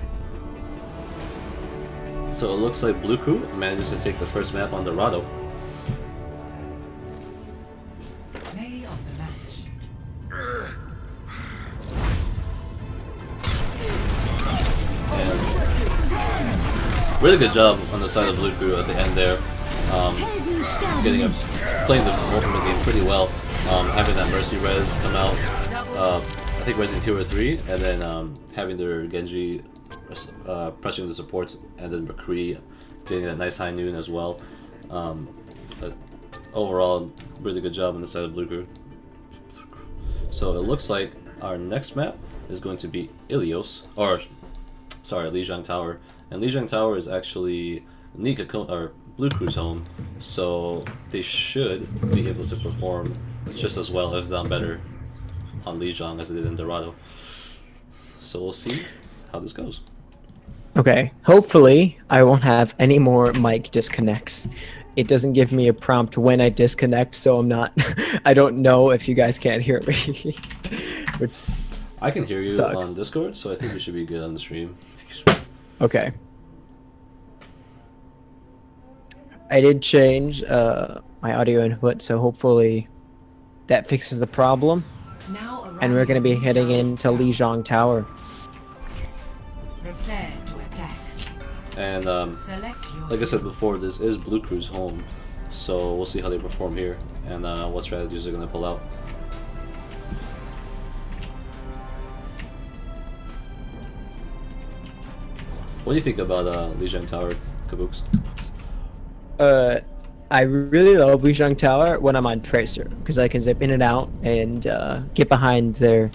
Blue Crew manages to take the first map on Dorado. Really good job on the side of Blue Crew at the end there, playing the ultimate game pretty well, having that Mercy res come out, I think resing 2 or 3, and then having their Genji pressing the supports, and then McCree getting that nice High Noon as well. But overall, really good job on the side of Blue Crew. So it looks like our next map is going to be Ilios, or sorry, Lijiang Tower. And Lijiang Tower is actually KKona or Blue Crew's home, so they should be able to perform just as well, if not better, on Lijiang as they did in Dorado. So we'll see how this goes. Okay, hopefully I won't have any more mic disconnects. It doesn't give me a prompt when I disconnect, so I don't know if you guys can't hear me, which I can hear you sucks. on Discord, so I think we should be good on the stream. Okay. I did change my audio input, so hopefully that fixes the problem. And we're going to be heading into Lijiang Tower. And like I said before, this is Blue Crew's home, so we'll see how they perform here and what strategies they're going to pull out. What do you think about Lijiang Tower, Kabooks? I really love Lijiang Tower when I'm on Tracer, because I can zip in and out and get behind their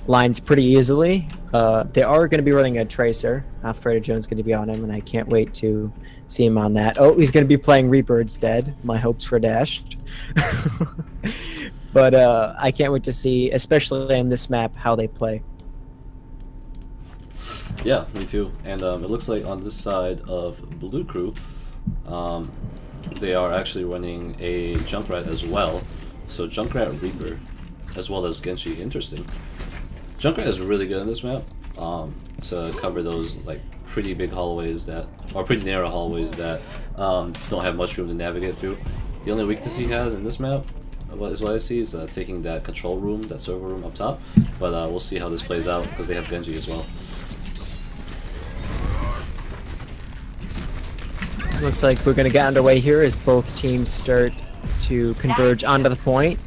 lines pretty easily. They are going to be running a Tracer. Fredo Jones going to be on him, and I can't wait to see him on that. Oh, he's going to be playing Reaper instead. My hopes were dashed. But I can't wait to see, especially on this map, how they play. Yeah, me too. And it looks like on this side of Blue Crew, they are actually running a Junkrat as well. So Junkrat Reaper, as well as Genji. Interesting. Junkrat is really good on this map to cover those like pretty big hallways that, or pretty narrow hallways that don't have much room to navigate through. The only weakness he has in this map, what I see, is taking that control room, that server room up top. But we'll see how this plays out because they have Genji as well. Looks like we're gonna get underway here as both teams start to converge onto the point.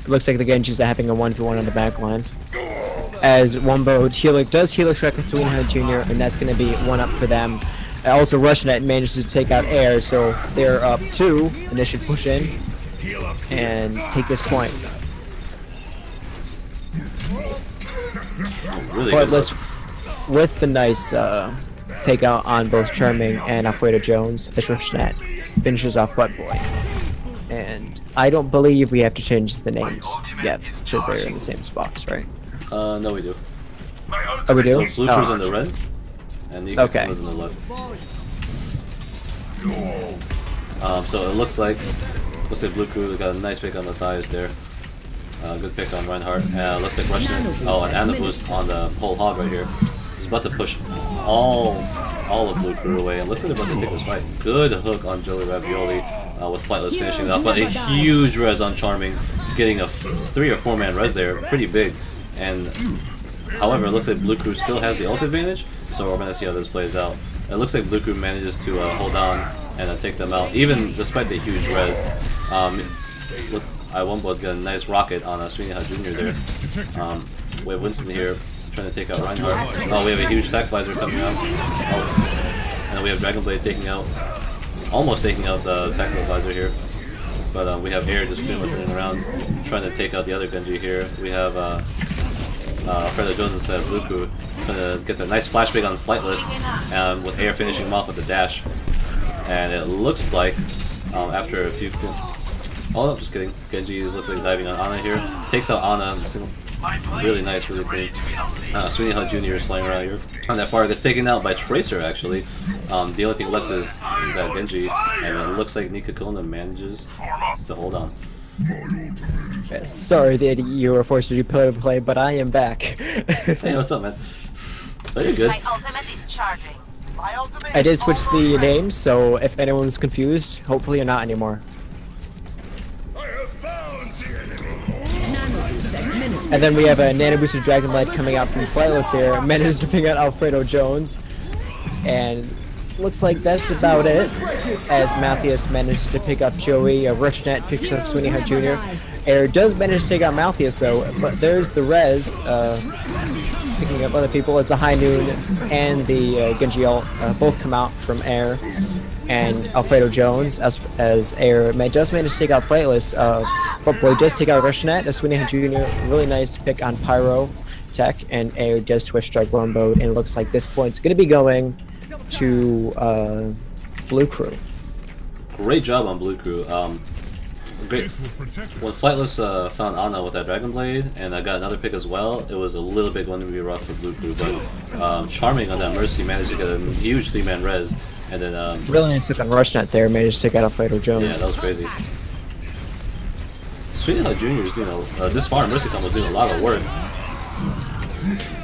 Looks like the Genjis are having a 1v1 on the back line. As Wombo does Helix Wreck Sweetheart Jr., and that's going to be one up for them. Also, Rushnet manages to take out Air, so they're up 2, and they should push in and take this point. Really Flightless with the nice takeout on both Charming and Alfredo Jones as Rushnet finishes off Butt Boy. And I don't believe we have to change the names yet, because they're in the same spots, right? No, we do. Oh, we do? So Blue Crew's on the red, and Nika Okay. was on the left. So it looks like Blue Crew got a nice pick on the thighs there. Good pick on Reinhardt. Looks like Russian. Oh, and Anna Boost on the whole hog right here. He's about to push all of Blue Crew away, and looks like they're about to take this fight. Good hook on Joey Ravioli with Flightless finishing it up, but a huge res on Charming, getting a 3 or 4 man res there, pretty big. And however, it looks like Blue Crew still has the ult advantage, so we're gonna see how this plays out. It looks like Blue Crew manages to hold on and take them out, even despite the huge res. I won't get a nice rocket on Sweeney Hut Jr. there. We have Winston here trying to take out Reinhardt. Oh, we have a huge Sack Visor coming out. Oh. And then we have Dragonblade almost taking out the Tactical Visor here. But we have Air just pretty much running around trying to take out the other Genji here. We have Alfredo Jones instead of Blue Crew trying to get the nice flashbang on Flightless, with Air finishing him off with the dash. And it looks like after a few... Oh, no, just kidding. Genji looks like diving on Ana here. Takes out Ana. Really nice, really clean. Sweeney Hut Jr. is flying around here. On that far, gets taken out by Tracer, actually. The only thing left is that Genji, and it looks like KKona manages to hold on. Yes, sorry that you were forced to do play, but I am back. Hey, what's up, man? Oh, you're good. My ultimate is charging. I did switch the names, so if anyone's confused, hopefully you're not anymore. And then we have a Nano Boosted Dragon Light coming out from Flightless here, managed to pick out Alfredo Jones, and looks like that's about it, as Malthius managed to pick up Joey, Rushnet picks up Sweeney Hut Jr. Air does manage to take out Malthius though, but there's the Rez, picking up other people as the High Noon and the Genji ult both come out from Air. And Alfredo Jones, as Air does manage to take out Flightless, but Boy does take out Rushnet, as Sweeney Hut Jr. Really nice pick on Pyro Tech, and Air does Twitch Strike Longbow, and it looks like this point's going to be going to Blue Crew. Great job on Blue Crew. Great. When Flightless found Ana with that Dragon Blade, and I got another pick as well, it was a little bit going to be rough for Blue Crew, but Charming on that Mercy managed to get a huge 3-man res. And then really nice look on Rushnet there, managed to take out Alfredo Jones. Yeah, that was crazy. Sweeney Hut Jr. is doing this far. Mercy Combo is doing a lot of work.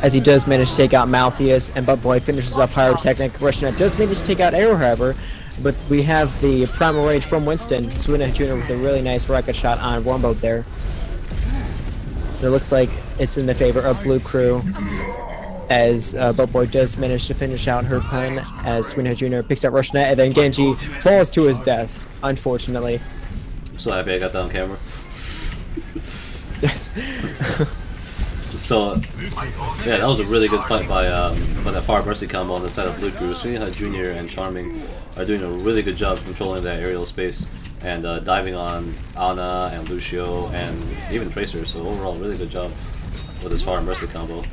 As he does manage to take out Malthius, and Butt Boy finishes up Pyrotechnic. Rushnet does manage to take out Arrow, however, but we have the Primal Rage from Winston. Sweeney Hut Jr. with a really nice rocket shot on Warmboat there. It looks like it's in the favor of Blue Crew, as Butt Boy does manage to finish out her pun, as Sweeney Jr. picks up Rushnet, and then Genji falls to his death, unfortunately. I'm so happy I got that on camera. Yes. So, yeah, that was a really good fight by that Far Mercy combo on the side of Blue Crew. Sweeney Hut Jr. and Charming are doing a really good job controlling that aerial space and diving on Ana and Lucio and even Tracer, so overall, really good job with this Far Mercy combo.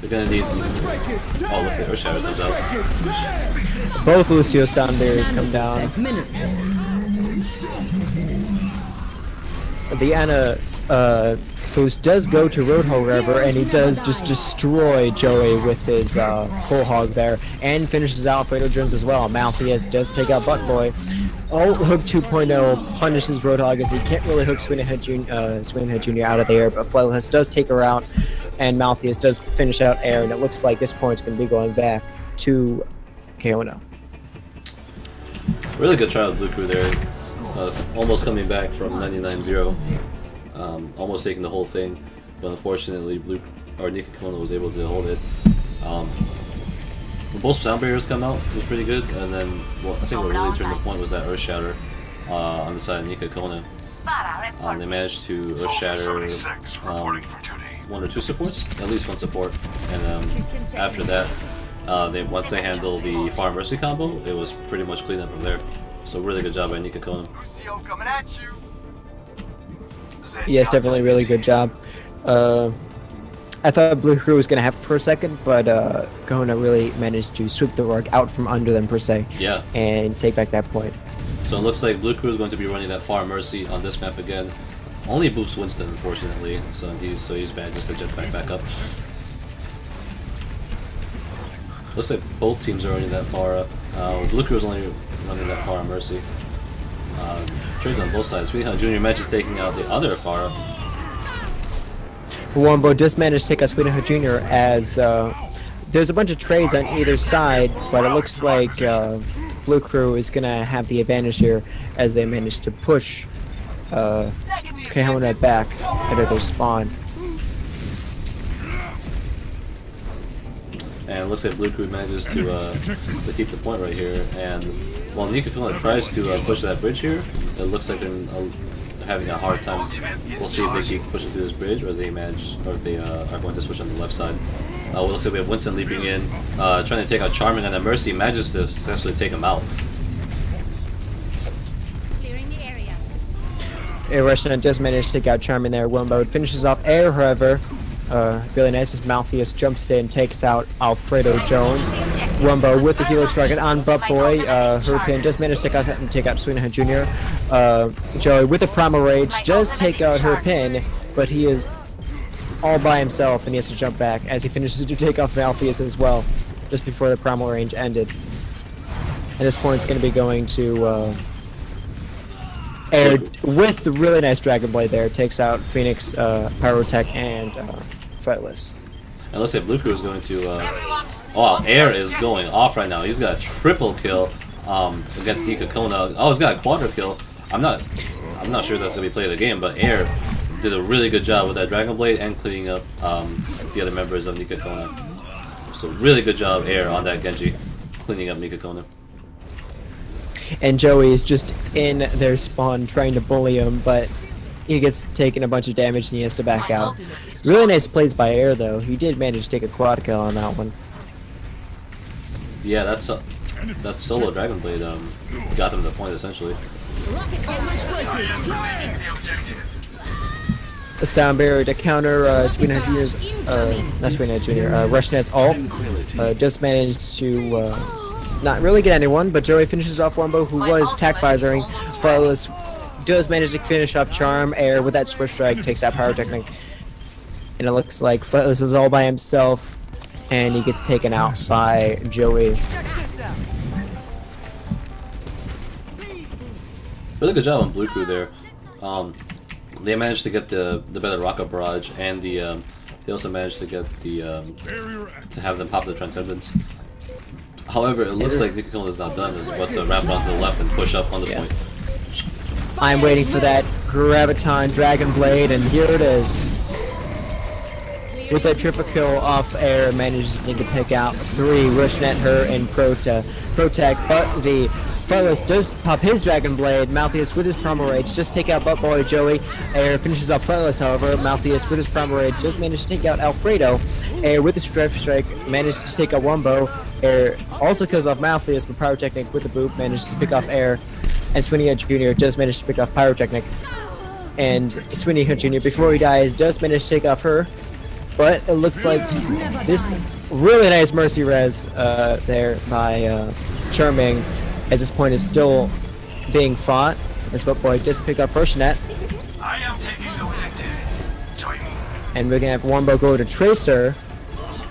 They're gonna need. Oh, let's see, Earthshatter comes out. Both Lucio sound barriers come down. The Ana who does go to Roadhog River, and he does just destroy Joey with his full hog there, and finishes out Alfredo Jones as well. Malthius does take out Butt Boy. Alt Hook 2.0 punishes Roadhog as he can't really hook Swinhead Jr. out of the air, but Flightless does take her out, and Malthius does finish out Air, and it looks like this point's going to be going back to KKona. Really good try with Blue Crew there. Almost coming back from 99-0. Almost taking the whole thing, but unfortunately KKona was able to hold it. When both sound barriers come out, it was pretty good, and then I think what really turned the point was that Earth Shatter on the side of KKona. They managed to Earth Shatter one or two supports, at least one support, and after that, once they handled the Far Mercy combo, it was pretty much clean up from there. So really good job by KKona. Yes, definitely really good job. I thought Blue Crew was going to have it for a second, but KKona really managed to sweep the rug out from under them, per se. Yeah. And take back that point. So it looks like Blue Crew is going to be running that Far Mercy on this map again. Only boops Winston, unfortunately, so he's bad just to jetpack back up. Looks like both teams are running that far up. Blue Crew is only running that Far Mercy. Trades on both sides. Sweetheart Junior Match is taking out the other Farah. Wombo does manage to take out Sweetheart Jr. as there's a bunch of trades on either side, but it looks like Blue Crew is going to have the advantage here as they manage to push KKona back into their spawn. And it looks like Blue Crew manages to keep the point right here. And while KKona tries to push that bridge here, it looks like they're having a hard time. We'll see if they keep pushing through this bridge, or they manage, or if they are going to switch on the left side. It looks like we have Winston leaping in, trying to take out Charmin, and then Mercy manages to successfully take him out. Clearing the area. Russian does manage to take out Charmin there. Wombo finishes off Air, however. Really nice as Malthius jumps in and takes out Alfredo Jones. Wombo with the Helix Rocket on Butt Boy. Hurricane just managed to take out Sweetheart Jr. Joey with the Primal Rage does take out Hurricane, but he is all by himself and he has to jump back as he finishes to take off Malthius as well, just before the Primal Range ended. And this point's going to be going to Air with the really nice Dragon Blade there. Takes out Phoenix, Pyrotech, and Flightless. And let's say Blue Crew is going to. Oh, Air is going off right now. He's got a triple kill against KKona. Oh, he's got a quadra kill. I'm not sure that's gonna be play of the game, but Air did a really good job with that Dragon Blade and cleaning up the other members of KKona. So really good job, Air, on that Genji, cleaning up KKona. And Joey is just in their spawn trying to bully him, but he gets taken a bunch of damage and he has to back out. Really nice plays by Air though. He did manage to take a quad kill on that one. Yeah, that solo Dragon Blade got them to the point essentially. A sound barrier to counter Sweetheart Jr.'s, not Sweetheart Jr., Rushnet's ult. Just managed to not really get anyone, but Joey finishes off Wombo, who was attack visoring. Flightless does manage to finish off Charm. Air with that Swift Strike takes out Pyrotechnic. And it looks like Flightless is all by himself, and he gets taken out by Joey. Really good job on Blue Crew there. They managed to get the better rocket barrage, and they also managed to get to have them pop the Transcendence. However, it looks like KKona is not done. Is about to wrap around to the left and push up on this point. I'm waiting for that Graviton Dragon Blade, and here it is. With that triple kill off Air, manages to pick out 3, Rushnet, her, and Protect, but the Flightless does pop his Dragon Blade. Malthius with his Primal Rage just take out Butt Boy Joey. Air finishes off Flightless, however. Malthius with his Primal Rage just managed to take out Alfredo. Air with his Swift Strike managed to take out Wombo. Air also kills off Malthius, but Pyrotechnic with the boop managed to pick off Air. And Swinny Jr. just managed to pick off Pyrotechnic. And Swinny Jr., before he dies, does manage to take off her. But it looks like this really nice Mercy Res there by Charming, as this point is still being fought. This Butt Boy just picked up first net. I am taking the objective. Join me. And we're gonna have Wombo go to Tracer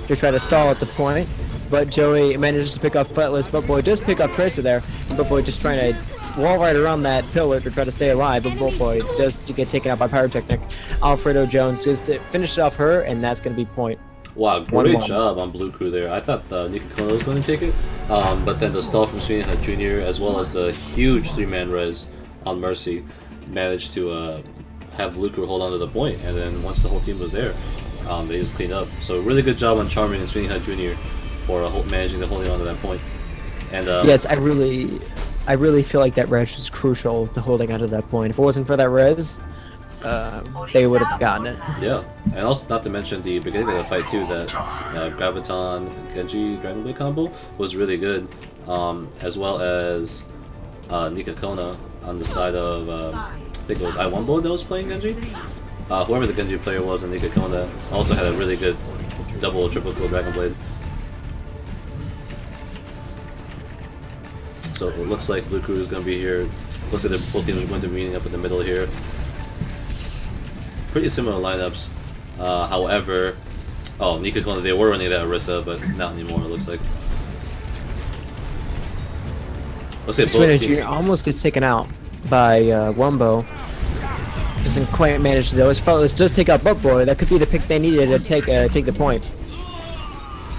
to try to stall at the point. But Joey manages to pick up Footless. Boy does pick up Tracer there. And Boy just trying to wall right around that pillar to try to stay alive. But Boy does get taken out by Pyrotechnic. Alfredo Jones just to finish off her, and that's gonna be point. Wow, great 1-1. job on Blue Crew there. I thought KKona was going to take it, but then the stall from Sweeney Jr. as well as the huge 3-man res on Mercy managed to have Blue Crew hold on to the point, and then once the whole team was there, they just cleaned up. So really good job on Charming and Sweeney Jr. for managing to holding on to that point. And yes, I really feel like that res was crucial to holding on to that point. If it wasn't for that res, they would have gotten it. Yeah, and also not to mention the beginning of the fight too, that Graviton Genji Dragon Blade combo was really good, as well as KKona on the side of I think it was Iwombo that was playing Genji. Whoever the Genji player was, and KKona also had a really good double or triple kill Dragon Blade. So it looks like Blue Crew is going to be here. Looks like both teams are going to be meeting up in the middle here. Pretty similar lineups. However, KKona, they were running that Orisa, but not anymore, it looks like. Looks like both teams... almost gets taken out by Wombo. Doesn't quite manage to though. As Fellas does take out Boy, that could be the pick they needed to take the point.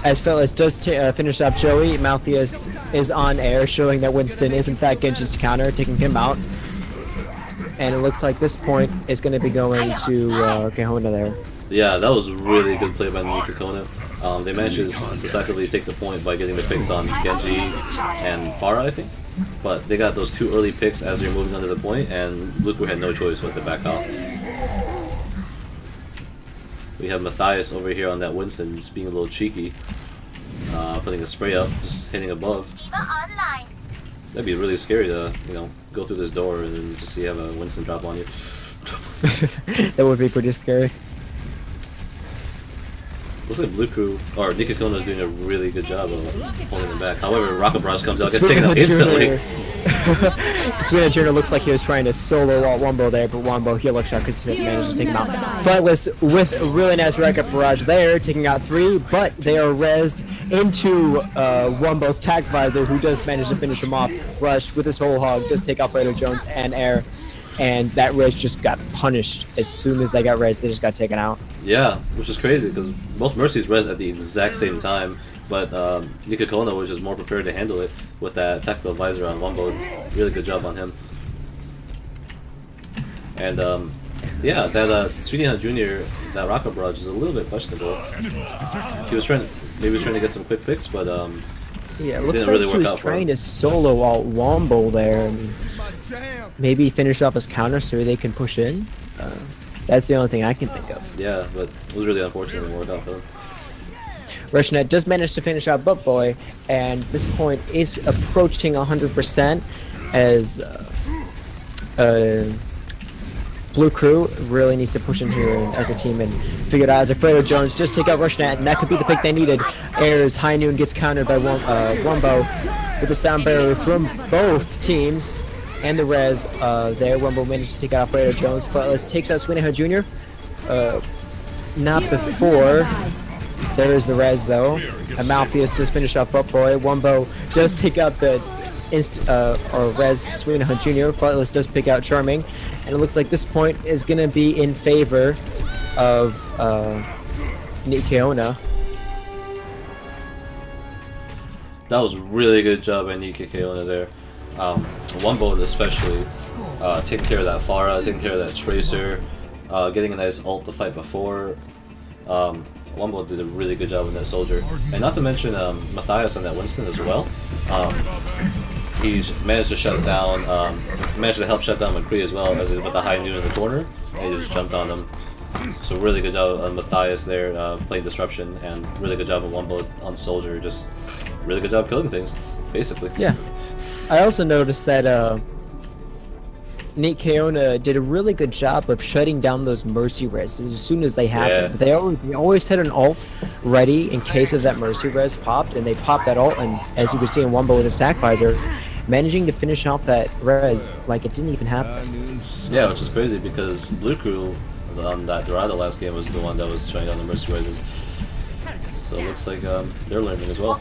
As Fellas does finish up Joey, Malthius is on air, showing that Winston is in fact Genji's counter, taking him out. And it looks like this point is going to be going to KKona there. Yeah, that was really good play by KKona. They managed to decisively take the point by getting the picks on Genji and Pharah, I think. But they got those 2 early picks as they're moving onto the point, and Blue Crew had no choice but to back off. We have Matthias over here on that Winston, just being a little cheeky. Putting a spray up, just hitting above. That'd be really scary to, go through this door and then just have a Winston drop on you. That would be pretty scary. Looks like Blue Crew, or KKona is doing a really good job of holding them back. However, Rocket Barrage comes out, gets taken out instantly. Sweeney Jr. looks like he was trying to solo out Wombo there, but Wombo heel look shot because he managed to take him out. Flightless with a really nice Rocket Barrage there, taking out 3, but they are rezzed into Wombo's tack visor, who does manage to finish him off. Rush with his whole hog, does take out Fredo Jones and Air. And that res just got punished as soon as they got res. They just got taken out. Yeah, which is crazy because both Mercies res at the exact same time, but KKona was just more prepared to handle it with that tactical visor on Wombo. Really good job on him. And yeah, that Sweeney Jr. that Rocket Barrage is a little bit questionable. He was trying to get some quick picks, but yeah, it looks didn't like really he work was out for trying him. to solo out Wombo there. And maybe finish off his counter so they can push in. That's the only thing I can think of. Yeah, but it was really unfortunate it worked out for him. Rushnet does manage to finish out Boy, and this point is approaching 100% as Blue Crew really needs to push in here as a team and figure it out as Alfredo Jones just take out Rushnet, and that could be the pick they needed. Airs High Noon gets countered by Wombo with a sound barrier from both teams. And the res there. Wombo managed to take out Alfredo Jones. Flightless takes out Sweeney Jr. Not before. There is the res though. Amalpheus does finish off Boy. Wombo does take out the res Sweeney Jr. Flightless does pick out Charming. And it looks like this point is going to be in favor of KKona. That was really good job by KKona there. Wombo especially taking care of that Pharah, taking care of that Tracer, getting a nice ult to fight before. Wombo did a really good job with that soldier, and not to mention Matthias on that Winston as well. He's managed to shut down, managed to help shut down McCree as well as with the High Noon in the corner, and he just jumped on him. So really good job on Matthias there, playing disruption, and really good job on Wombo on soldier, just really good job killing things, basically. Yeah. I also noticed that KKona did a really good job of shutting down those mercy res as soon as they happened. Yeah. They always had an ult ready in case of that mercy res popped, and they popped that ult, and as you can see in Wombo with his tack visor, managing to finish off that res like it didn't even happen. Yeah, which is crazy because Blue Crew that Dorado last game was the one that was trying on the Mercy Rises. So it looks like they're learning as well.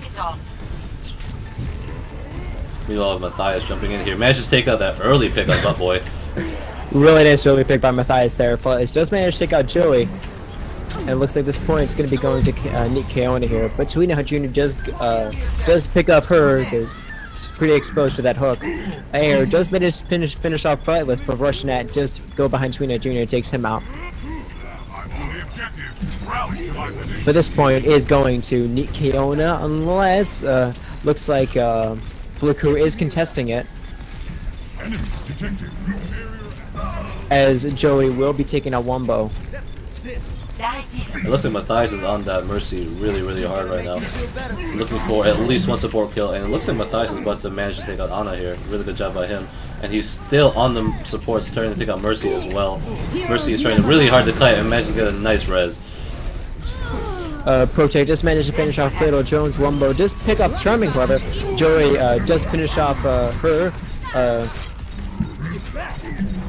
Meanwhile, Matthias jumping in here manages to take out that early pick on Butt Boy. Really nice early pick by Matthias there. It's just managed to take out Joey. And it looks like this point is going to be going to Nick KKona here. But Sweetheart Jr. does pick up her because she's pretty exposed to that hook. Air does finish off Flightless, but Rushnet does go behind Sweetheart Jr. and takes him out. But this point is going to Nick KKona unless looks like Blue Crew is contesting it. As Joey will be taking out Wombo. It looks like Matthias is on that Mercy really hard right now. Looking for at least one support kill, and it looks like Matthias is about to manage to take out Ana here. Really good job by him. And he's still on the supports, trying to take out Mercy as well. Mercy is trying really hard to cut and managed to get a nice res. Protect just managed to finish off Fatal Jones. Wombo just pick up Charming, however. Joey just finish off her.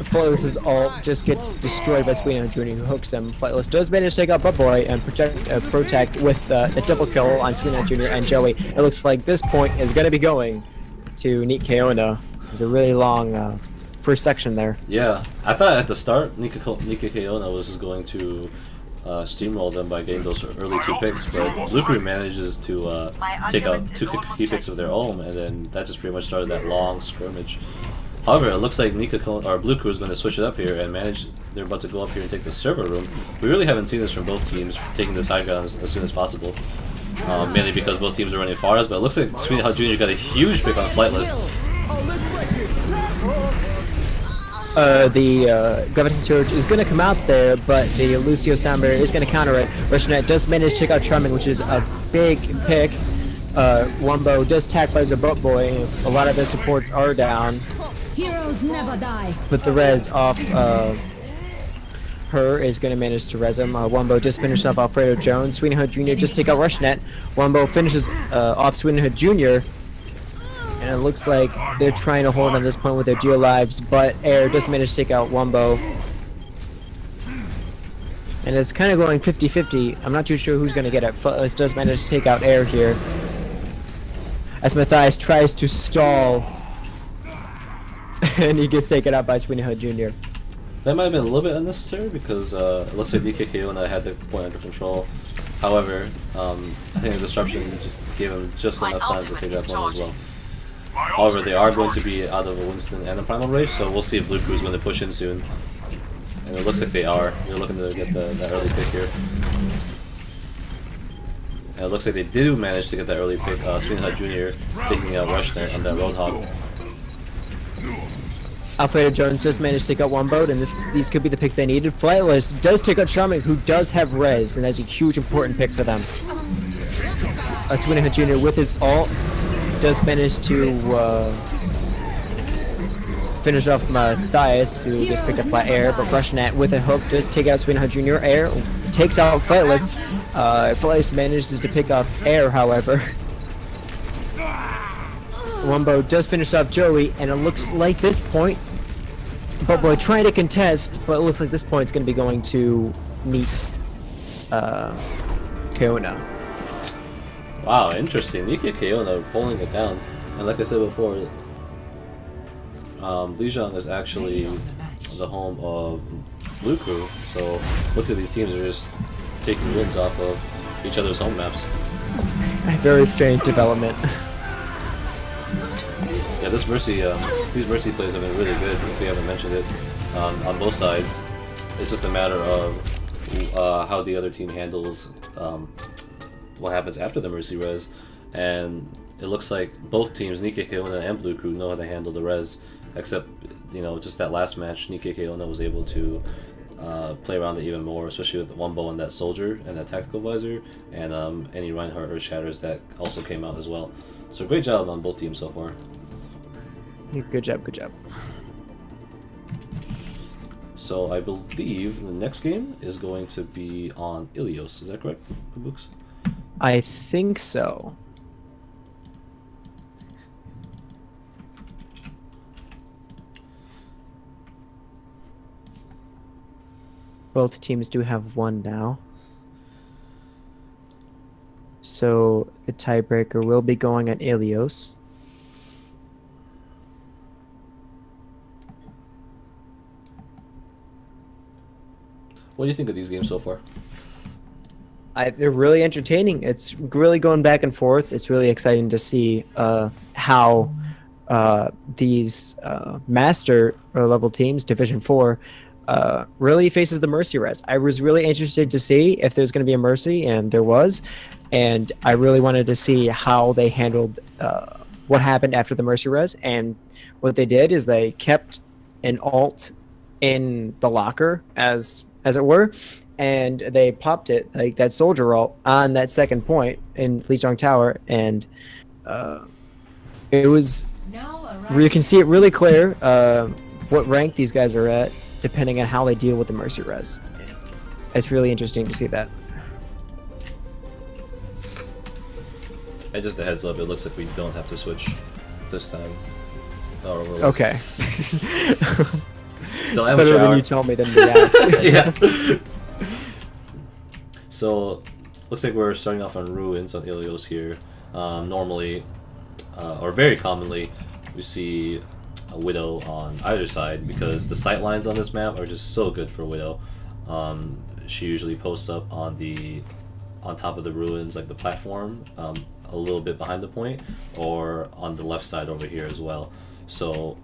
Flightless is all just gets destroyed by Sweetheart Jr. who hooks him. Flightless does manage to take out Butt Boy and protect with a double kill on Sweetheart Jr. and Joey. It looks like this point is going to be going to Nick KKona. There's a really long first section there. Yeah, I thought at the start Nick KKona was just going to steamroll them by getting those early 2 picks, but Blue Crew manages to take out 2 key picks of their own, and then that just pretty much started that long scrimmage. However, it looks like Blue Crew is going to switch it up here and they're about to go up here and take the server room. We really haven't seen this from both teams, taking this high ground as soon as possible. Mainly because both teams are running Faras, but it looks like Sweetheart Jr. got a huge pick on Flightless. The Gravity Surge is going to come out there, but the Lucio Sound Barrier is going to counter it. Rushnet does manage to take out Charming, which is a big pick. Wombo does tag by Butt Boy. A lot of the supports are down. Heroes never die. But the res off her is going to manage to res him. Wombo just finished off Alfredo Jones. Sweetheart Jr. just take out Rushnet. Wombo finishes off Sweetheart Jr. And it looks like they're trying to hold on this point with their dual lives, but Air does manage to take out Wombo. And it's kind of going 50-50. I'm not too sure who's going to get it. Footless does manage to take out Air here. As Matthias tries to stall. And he gets taken out by Sweetheart Jr. That might have been a little bit unnecessary because it looks like KKona had the point under control. However, I think the disruption gave him just enough time to take that point as well. However, they are going to be out of a Winston and a Primal Rage, so we'll see if Blue Crew is going to push in soon. And it looks like they are. They're looking to get that early pick here. And it looks like they do manage to get that early pick. Sweetheart Jr. taking out Rushnet on that Roadhog. Alfredo Jones just managed to take out Wombo, and these could be the picks they needed. Flightless does take out Charming, who does have res, and that's a huge important pick for them. Sweetheart Jr. with his ult does manage to finish off Matthias, who just picked up by Air, but Rushnet with a hook does take out Sweetheart Jr. Air takes out Flightless. Flightless manages to pick off Air, however. Wombo does finish off Joey, and it looks like this point, Butt Boy trying to contest, but it looks like this point is going to be going to meet KKona. Wow, interesting. KKona pulling it down. And like I said before, Lijiang is actually the home of Blue Crew, so looks like these teams are just taking wins off of each other's home maps. A very strange development. Yeah, these Mercy plays have been really good, if we haven't mentioned it, on both sides. It's just a matter of how the other team handles what happens after the Mercy res. And it looks like both teams, KKona and Blue Crew, know how to handle the res, except, just that last match, KKona was able to play around it even more, especially with the Wombo and that Soldier and that Tactical Visor, and any Reinhardt Earth Shatters that also came out as well. So great job on both teams so far. Good job, good job. So I believe the next game is going to be on Ilios. Is that correct, Kabooks? I think so. Both teams do have one now. So the tiebreaker will be going at Ilios. What do you think of these games so far? They're really entertaining. It's really going back and forth. It's really exciting to see how these master level teams, Division 4, really faces the Mercy Res. I was really interested to see if there's going to be a Mercy, and there was. And I really wanted to see how they handled what happened after the Mercy Res. And what they did is they kept an alt in the locker, as it were, and they popped it, like that soldier ult, on that second point in Lijiang Tower, and it was, you can see it really clear what rank these guys are at, depending on how they deal with the Mercy Res. It's really interesting to see that. And just a heads up, it looks like we don't have to switch this time. Oh, Okay. Still It's have a better shower. than you tell me than me ask. Yeah. So, looks like we're starting off on Ruins on Ilios here. Normally, or very commonly, we see a Widow on either side because the sight lines on this map are just so good for Widow. She usually posts up on top of the ruins, like the platform, a little bit behind the point, or on the left side over here as well. So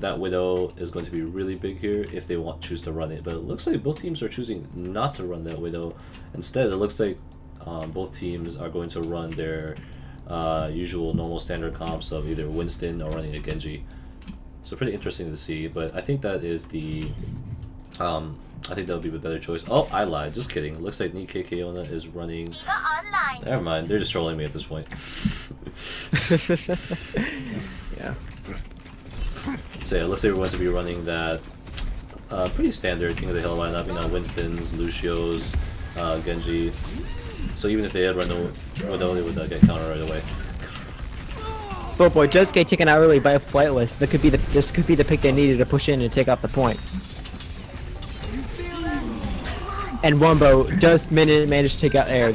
that Widow is going to be really big here if they choose to run it. But it looks like both teams are choosing not to run that Widow. Instead, it looks like both teams are going to run their usual normal standard comps of either Winston or running a Genji. So pretty interesting to see. But I think that is the I think that would be the better choice. Oh, I lied. Just kidding. It looks like KKona is running. Never mind. They're just trolling me at this point. Yeah. So yeah, it looks like we're going to be running that pretty standard King of the Hill lineup. You know, Winston's, Lucio's, Genji. So even if they had run the Widow, they would get counter right away. Oh boy, just get taken out early by a Flightless. This could be the pick they needed to push in and take off the point. And Wombo does manage to take out Air.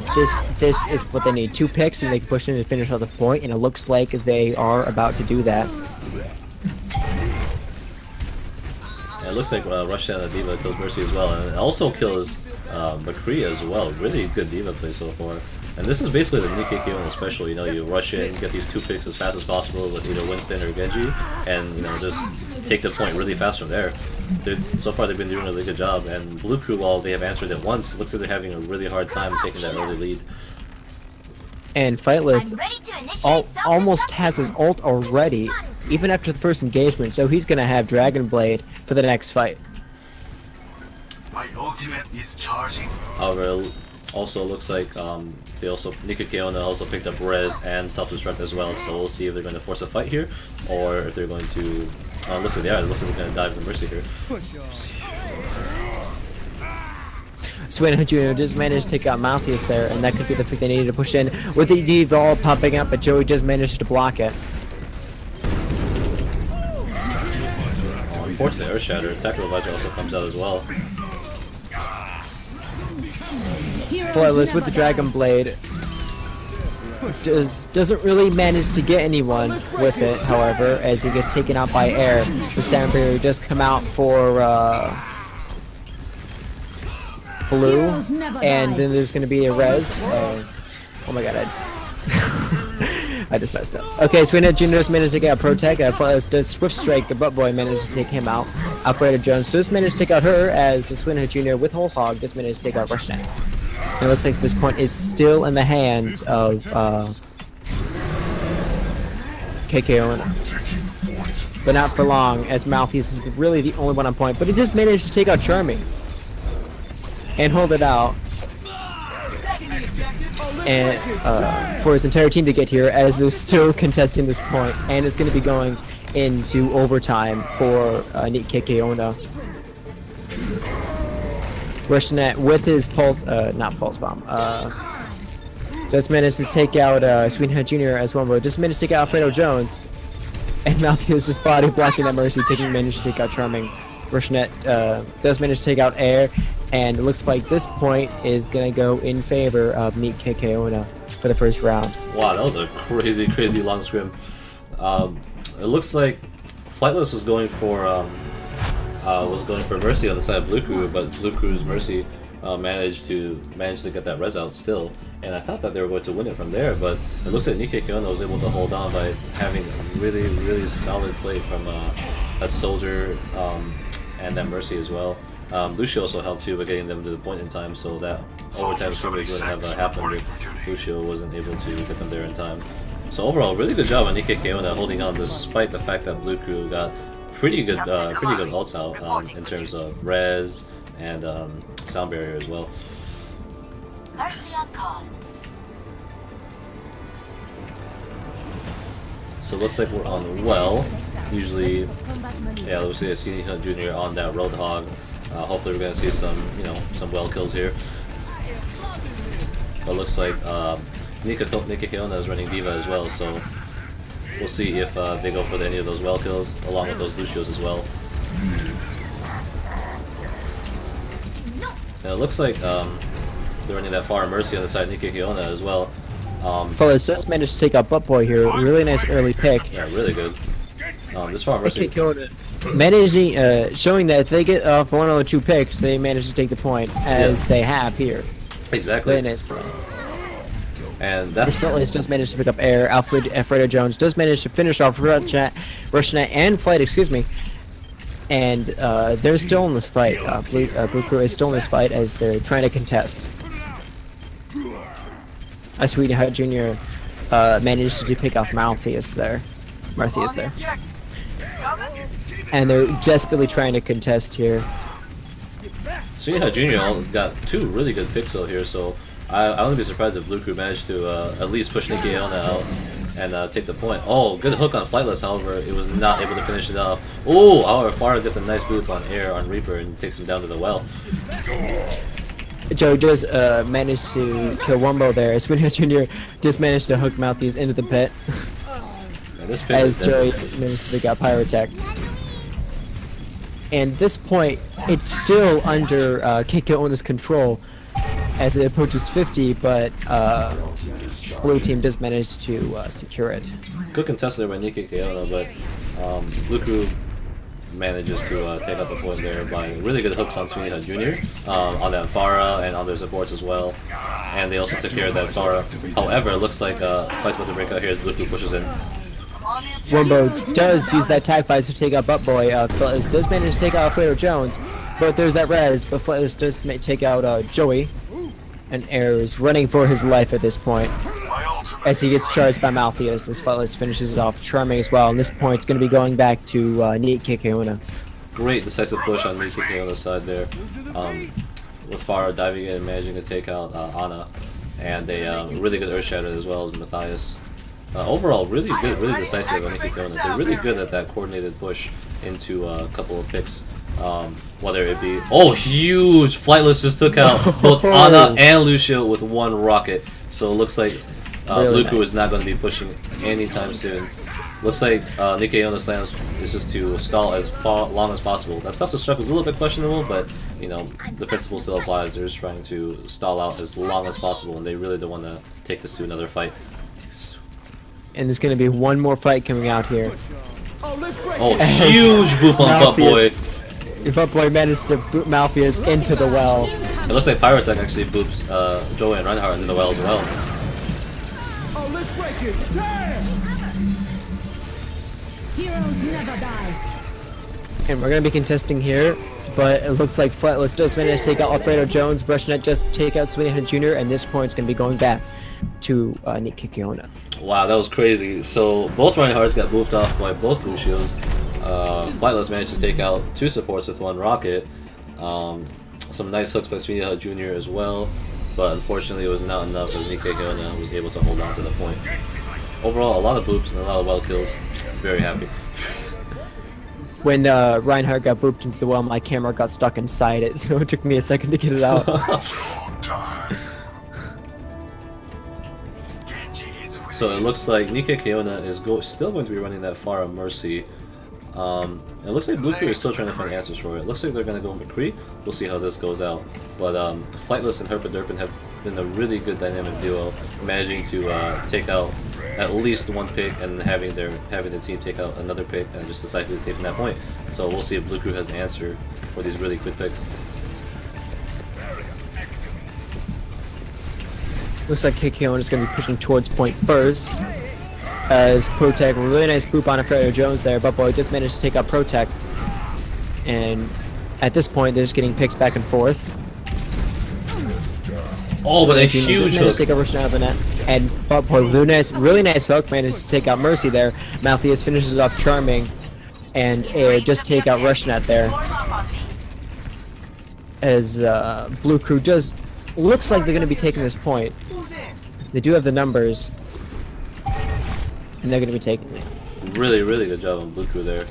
This is what they need. 2 picks and they can push in and finish off the point, and it looks like they are about to do that. Yeah, it looks like Russian and D.Va kills Mercy as well, and it also kills McCree as well. Really good D.Va play so far. And this is basically the KKona special. You know, you rush in, get these 2 picks as fast as possible with either Winston or Genji, and you know, just take the point really fast from there. So far they've been doing a really good job, and Blue Crew, while they have answered it once, it looks like they're having a really hard time taking that early lead. And Fightless almost has his ult already, even after the first engagement, so he's gonna have Dragon Blade for the next fight. My ultimate is charging. However, it also looks like KKona also picked up Res and Self-Destruct as well, so we'll see if they're going to force a fight here, or if they're going to... looks like they are. It looks like they're going to dive the Mercy here. Swin Jr. just managed to take out Malthius there, and that could be the pick they needed to push in. With the D.Va all popping up, but Joey just managed to block it. Unfortunately, Earth Shatter. Tactical Advisor also comes out as well. Flawless with the Dragon Blade doesn't really manage to get anyone with it, however, as he gets taken out by Air. The Sound Barrier does come out for Blue, and then there's going to be a Res. Oh my god, I just messed up. Okay, so Jr. just managed to get a Protect. Flawless does Swift Strike. The Butt Boy managed to take him out. Alfredo Jones just managed to take out her, as the Swin Jr. with Whole Hog just managed to take out Rushnet. It looks like this point is still in the hands of KKona. But not for long, as Malthius is really the only one on point. But he just managed to take out Charming and hold it out. And for his entire team to get here, as they're still contesting this point, and it's going to be going into overtime for KKona. Rushnet with his not Pulse Bomb, just managed to take out Sweetheart Jr. as well, but just managed to take out Alfredo Jones, and Malthius just body blocking that Mercy, managed to take out Charming. Rushnet does manage to take out Air, And it looks like this point is going to go in favor of Neat KKona for the first round. Wow, that was a crazy, crazy long scrim. It looks like Flightless was going for Mercy on the side of Blue Crew, but Blue Crew's Mercy managed to get that res out still, and I thought that they were going to win it from there, but it looks like KKona was able to hold on by having really, really solid play from a Soldier and that Mercy as well. Lucio also helped too by getting them to the point in time, so that overtime scrimmage wouldn't have happened if Lucio wasn't able to get them there in time. So overall, really good job on KKona holding on despite the fact that Blue Crew got pretty good ults out in terms of res and sound barrier as well. So it looks like we're on well. Usually, yeah, we'll see a Senior Junior on that Roadhog. Hopefully, we're gonna see some, some well kills here. But it looks like KKona is running Diva as well, so we'll see if they go for any of those well kills along with those Lucios as well. And it looks like they're running that Far Mercy on the side of KKona as well. Fellas just managed to take out Butt Boy here. Really nice early pick. Yeah, really good. This Far Mercy managing, showing that if they get off 1 or 2 picks, they manage to take the point, as they have here. Exactly. Really nice play. And that's Fellas does manage to pick up air. Alfredo Jones does manage to finish off Rushnet and Flight, excuse me. And they're still in this fight. Blue Crew is still in this fight as they're trying to contest. Sweetheart Jr. Managed to pick off Malthius there. And they're desperately trying to contest here. Sweetheart Jr. got 2 really good picks out here, so I wouldn't be surprised if Blue Crew managed to at least push KKona out and take the point. Oh, good hook on Flightless, however, it was not able to finish it off. Oh, however, Farah gets a nice boop on air on Reaper and takes him down to the well. Joe does manage to kill Wumbo there. Sweetheart Jr. just managed to hook Malthius into the pit. And this pit as Joey managed to pick out Pyrotech. And this point, it's still under KKona's control as it approaches 50, but Blue Team does manage to secure it. Good contest there by KKona, but Blue Crew manages to take out the point there by really good hooks on Sweetheart Jr. On that Farah and on their supports as well. And they also took care of that Farah. However, it looks like fight's about to break out here as Blue Crew pushes in. Wumbo does use that tag fight to take out Butt Boy. Flightless does manage to take out Alfredo Jones, but there's that res, but Flightless does take out Joey. And Air is running for his life at this point as he gets charged by Malthius as Flightless finishes it off charming as well. And this point's going to be going back to Neat KKona. Great decisive push on Neat KKona's side there. With Farah diving in and managing to take out Ana. And a really good Earth Shatter as well as Matthias. Overall, really good, really decisive on KKona. They're really good at that coordinated push into a couple of picks. Whether it be huge! Flightless just took out both Ana and Lucio with 1 rocket. So it looks like Blue Crew is not going to be pushing anytime soon. Looks like KKona's plan is just to stall as long as possible. That self-destruct was a little bit questionable, but the principle still applies. They're just trying to stall out as long as possible, and they really don't want to take this to another fight. And there's going to be 1 more fight coming out here. Huge boop on Butt Boy. Butt Boy managed to boot Malthius into the well. It looks like Pyrotech actually boops Joey and Reinhardt into the well as well. Let's break it! Damn! Heroes never die. And we're going to be contesting here, but it looks like Flightless does manage to take out Alfredo Jones. Rushnet just take out Sweetheart Jr., and this point's going to be going back to Neat KKona. Wow, that was crazy. So both Reinhardts got boofed off by both Lucios. Flightless managed to take out 2 supports with 1 rocket. Some nice hooks by Sweetheart Jr. as well, but unfortunately it was not enough as Neat KKona was able to hold on to the point. Overall, a lot of boops and a lot of well kills. Very happy. When Reinhardt got booped into the well, my camera got stuck inside it, so it took me a second to get it out. So it looks like KKona is still going to be running that Farah Mercy. It looks like Blue Crew is still trying to find answers for it. It looks like they're going to go McCree. We'll see how this goes out. But Flightless and Herpaderpin have been a really good dynamic duo, managing to take out at least one pick and having the team take out another pick and just decisively take from that point. So we'll see if Blue Crew has an answer for these really quick picks. Looks like KKona is going to be pushing towards point first. As Protect, really nice boop on Alfredo Jones there, but boy just managed to take out Protect. And at this point, they're just getting picks back and forth. Oh, but a Just huge managed to hook. take over out of the net. And but boy, really nice hook, managed to take out Mercy there. Malthius finishes off Charming, and just take out Rushnet there. As Blue Crew just looks like they're going to be taking this point. They do have the numbers, and they're going to be taking it. Really, really good job on Blue Crew there.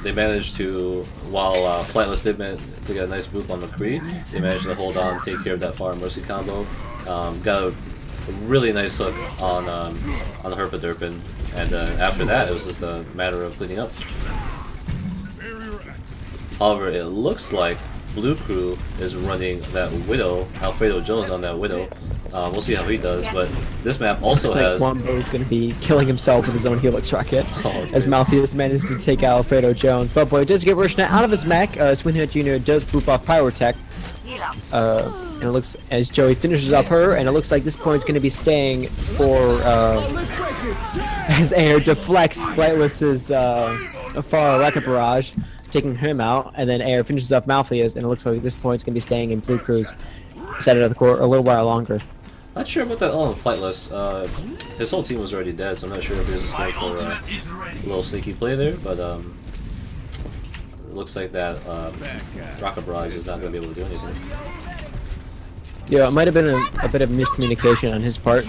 They managed to, while Flightless did to get a nice boop on McCree, they managed to hold on, take care of that Far Mercy combo. Got a really nice hook on Herpaderpin, and after that it was just a matter of cleaning up. However, it looks like Blue Crew is running that Widow, Alfredo Jones on that Widow. We'll see how he does, but this map also has... Wombo is going to be killing himself with his own Helix rocket, that's as great. Malthius manages to take out Alfredo Jones. But boy, does get Rushnet out of his mech. Swinhut Jr. does boop off Pyrotech. And it looks as Joey finishes off her, and it looks like this point's going to be staying for Let's break it. Damn. as Air deflects Flightless's far rocket barrage, taking him out, and then Air finishes off Malthius, and it looks like this point's going to be staying in Blue Crew's side of the court a little while longer. Not sure about that Flightless. His whole team was already dead, so I'm not sure if he was just My going for ultimate is ready. a little sneaky play there, but it looks like that rocket barrage is not going to be able to do anything. Yeah, it might have been a bit of miscommunication on his part.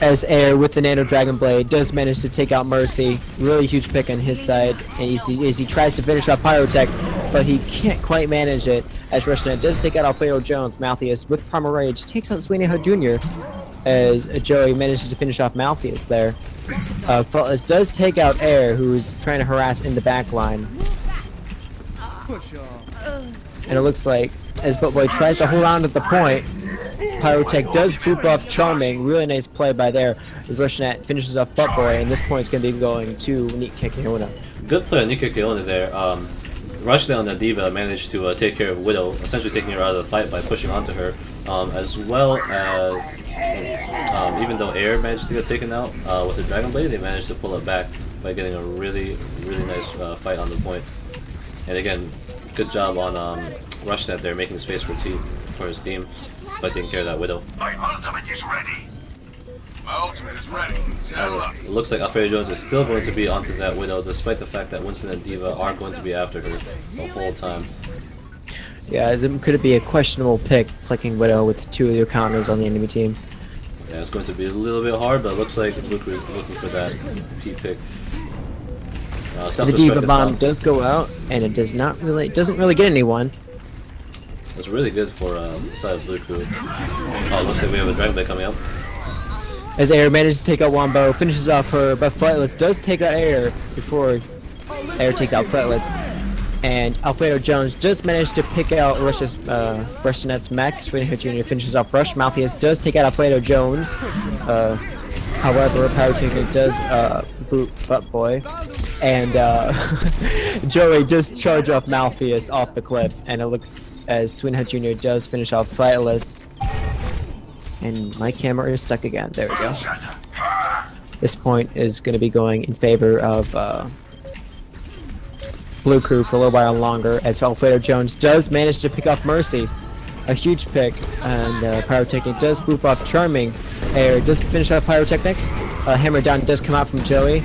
As Air with the Nano Dragon Blade does manage to take out Mercy. Really huge pick on his side, and as he tries to finish off Pyrotech, but he can't quite manage it. As Rushnet does take out Alfredo Jones, Malthius with Primal Rage takes out Sweeney Ho Jr. As Joey manages to finish off Malthius there. Faultless does take out Air, who's trying to harass in the back line. Push on. And it looks like as Buttboy tries to hold on to the point, Pyrotech does boop off Charming. Really nice play by there. As Rushnet finishes off Buttboy, and this point's going to be going to Neat KKona. Good play on KKona there. Rushnet on the Diva managed to take care of Widow, essentially taking her out of the fight by pushing onto her, as well as even though Air managed to get taken out with the Dragon Blade, they managed to pull it back by getting a really, really nice fight on the point. And again, good job on Rushnet there, making space for his team by taking care of that Widow. My ultimate is ready. My ultimate is ready. Settle up. It looks like Alfredo Jones is still going to be onto that Widow, despite the fact that Winston and Diva are going to be after her the whole time. Yeah, could it be a questionable pick, flicking Widow with two of your counters on the enemy team? Yeah, it's going to be a little bit hard, but it looks like Luke is looking for that key pick. The Diva bomb does go out, and it doesn't really get anyone. That's really good for the side of Blue Crew. Oh, it looks like we have a Dragon Blade coming out. As Air manages to take out Wombo, finishes off her, but Flightless does take out Air before Air takes out Flightless. And Alfredo Jones just managed to pick out Rushnet's mech. Sweeney Ho Jr. finishes off Rush. Malthius does take out Alfredo Jones. However, Pyrotechnic does boot Buttboy. And Joey does charge off Malthius off the cliff. And it looks as Sweeney Ho Jr. does finish off Flightless. And my camera is stuck again. There we go. This point is going to be going in favor of Blue Crew for a little while longer, as Alfredo Jones does manage to pick off Mercy. A huge pick, and Pyrotechnic does boop off Charming. Air does finish off Pyrotechnic. Hammer Down does come out from Joey.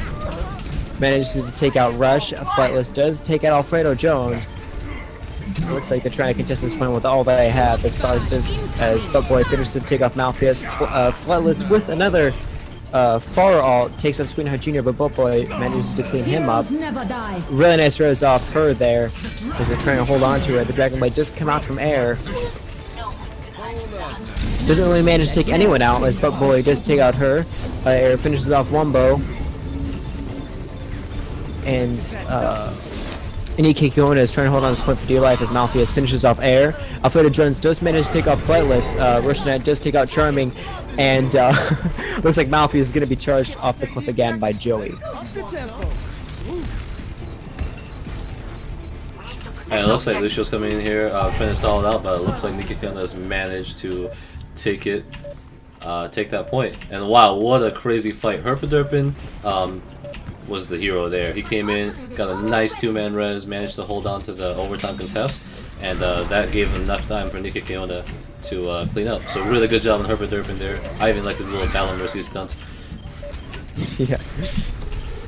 Manages to take out Rush. Flightless does take out Alfredo Jones. It looks like they're trying to contest this point with all that they have, as far as Buttboy finishes to take off Malthius. Flightless with another far alt takes out Sweeney Ho Jr., but Buttboy manages to clean him up. Heroes never die. Really nice rose off her there, as they're trying to hold on to her. The Dragon Blade does come out from Air. Doesn't really manage to take anyone out, as Buttboy does take out her. Air finishes off Wombo. and KKona is trying to hold on to this point for dear life as Malpheus finishes off Air. Alfredo Jones does manage to take off Flightless. Roshanet does take out Charming, and looks like Malpheus is going to be charged off the cliff again by Joey. Up the tempo. And it looks like Lucio's coming in here, trying to stall it out, but it looks like KKona has managed to take that point. And wow, what a crazy fight. Herpaderpin was the hero there. He came in, got a nice 2-man res, managed to hold on to the overtime contest, and that gave him enough time for KKona to clean up. So really good job on Herpaderpin there. I even like his little Battle Mercy stunt. Yeah.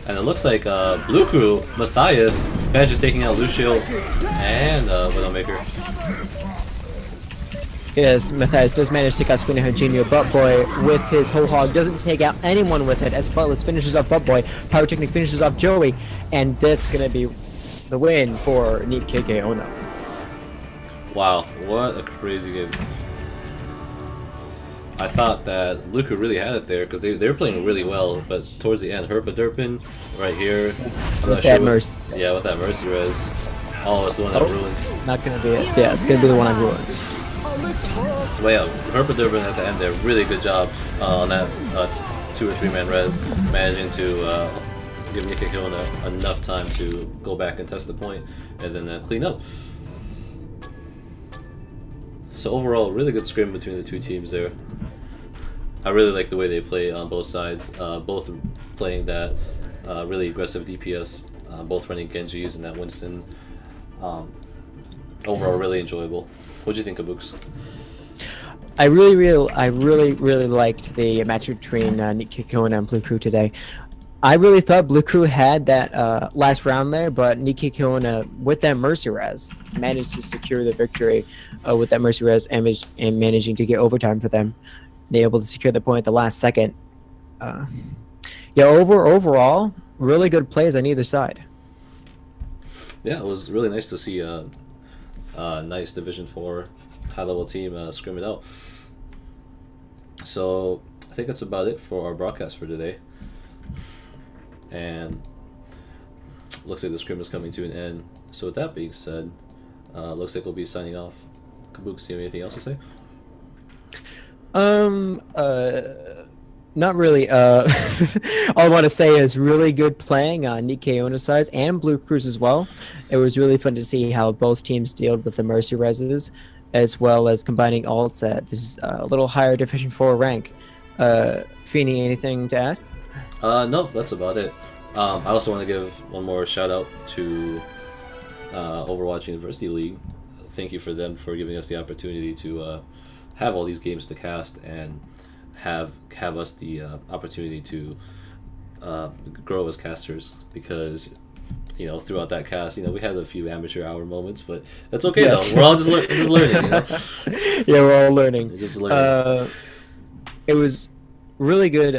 And it looks like Blue Crew, Matthias, manages taking out Lucio and Widowmaker. Yes, Matthias does manage to take out Spina Eugenio. Butt Boy with his whole hog doesn't take out anyone with it as Flightless finishes off Butt Boy. Pyrotechnic finishes off Joey, and this is gonna be the win for Neat KKona. Wow, what a crazy game. I thought that Blue Crew really had it there because they were playing really well, but towards the end, Herpaderpin right here. I'm not sure. Yeah, with that Mercy res. Oh, it's the one that ruins. Not gonna be it. Yeah, it's gonna be the one on ruins. Well, yeah, Herpaderpin at the end there, really good job on that 2 or 3-man res, managing to give KKona enough time to go back and test the point and then clean up. So overall, really good scrim between the two teams there. I really like the way they play on both sides, both playing that really aggressive DPS, both running Genjis and that Winston. Overall, really enjoyable. What do you think of Books? I really liked the match between Neat KKona and Blue Crew today. I really thought Blue Crew had that last round there, but Neat KKona, with that Mercy Res, managed to secure the victory with that Mercy Res and managing to get overtime for them. They able to secure the point at the last second. Yeah, overall, really good plays on either side. Yeah, it was really nice to see a nice Division 4 high-level team scrim it out. So I think that's about it for our broadcast for today. And looks like the scrim is coming to an end. So with that being said, looks like we'll be signing off. Kabuks, do you have anything else to say? Not really. All I want to say is really good playing on Neat KKona's side and Blue Crew's as well. It was really fun to see how both teams dealt with the Mercy Reses, as well as combining alts at this a little higher Division 4 rank. Feeny, anything to add? No, that's about it. I also want to give one more shout out to Overwatch University League. Thank you for them for giving us the opportunity to have all these games to cast and have us the opportunity to grow as casters, because throughout that cast, we had a few amateur hour moments, but that's okay. Yes. Though we're all just learning. Yeah, we're all learning. Just learning. It was really good.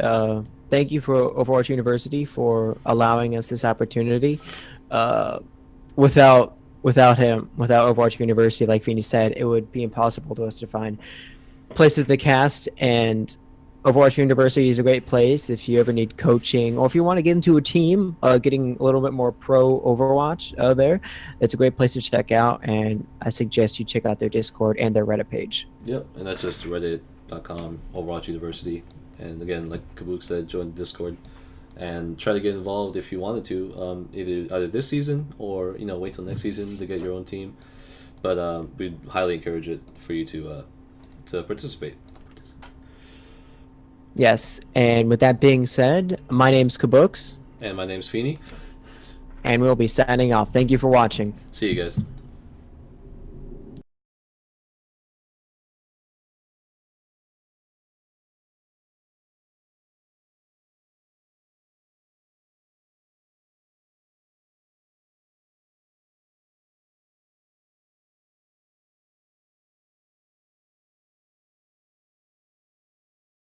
Thank you for Overwatch University for allowing us this opportunity. Without Overwatch University, like Feeny said, it would be impossible to us to find places to cast, and Overwatch University is a great place if you ever need coaching or if you want to get into a team, getting a little bit more pro Overwatch there. It's a great place to check out, and I suggest you check out their Discord and their Reddit page. Yep, and that's just reddit.com, Overwatch University. And again, like Kabuk said, join the Discord and try to get involved if you wanted to, either this season or wait till next season to get your own team. But we'd highly encourage it for you to participate. Yes, and with that being said, my name's Kabooks. And my name's Feeny. And we'll be signing off. Thank you for watching. See you guys.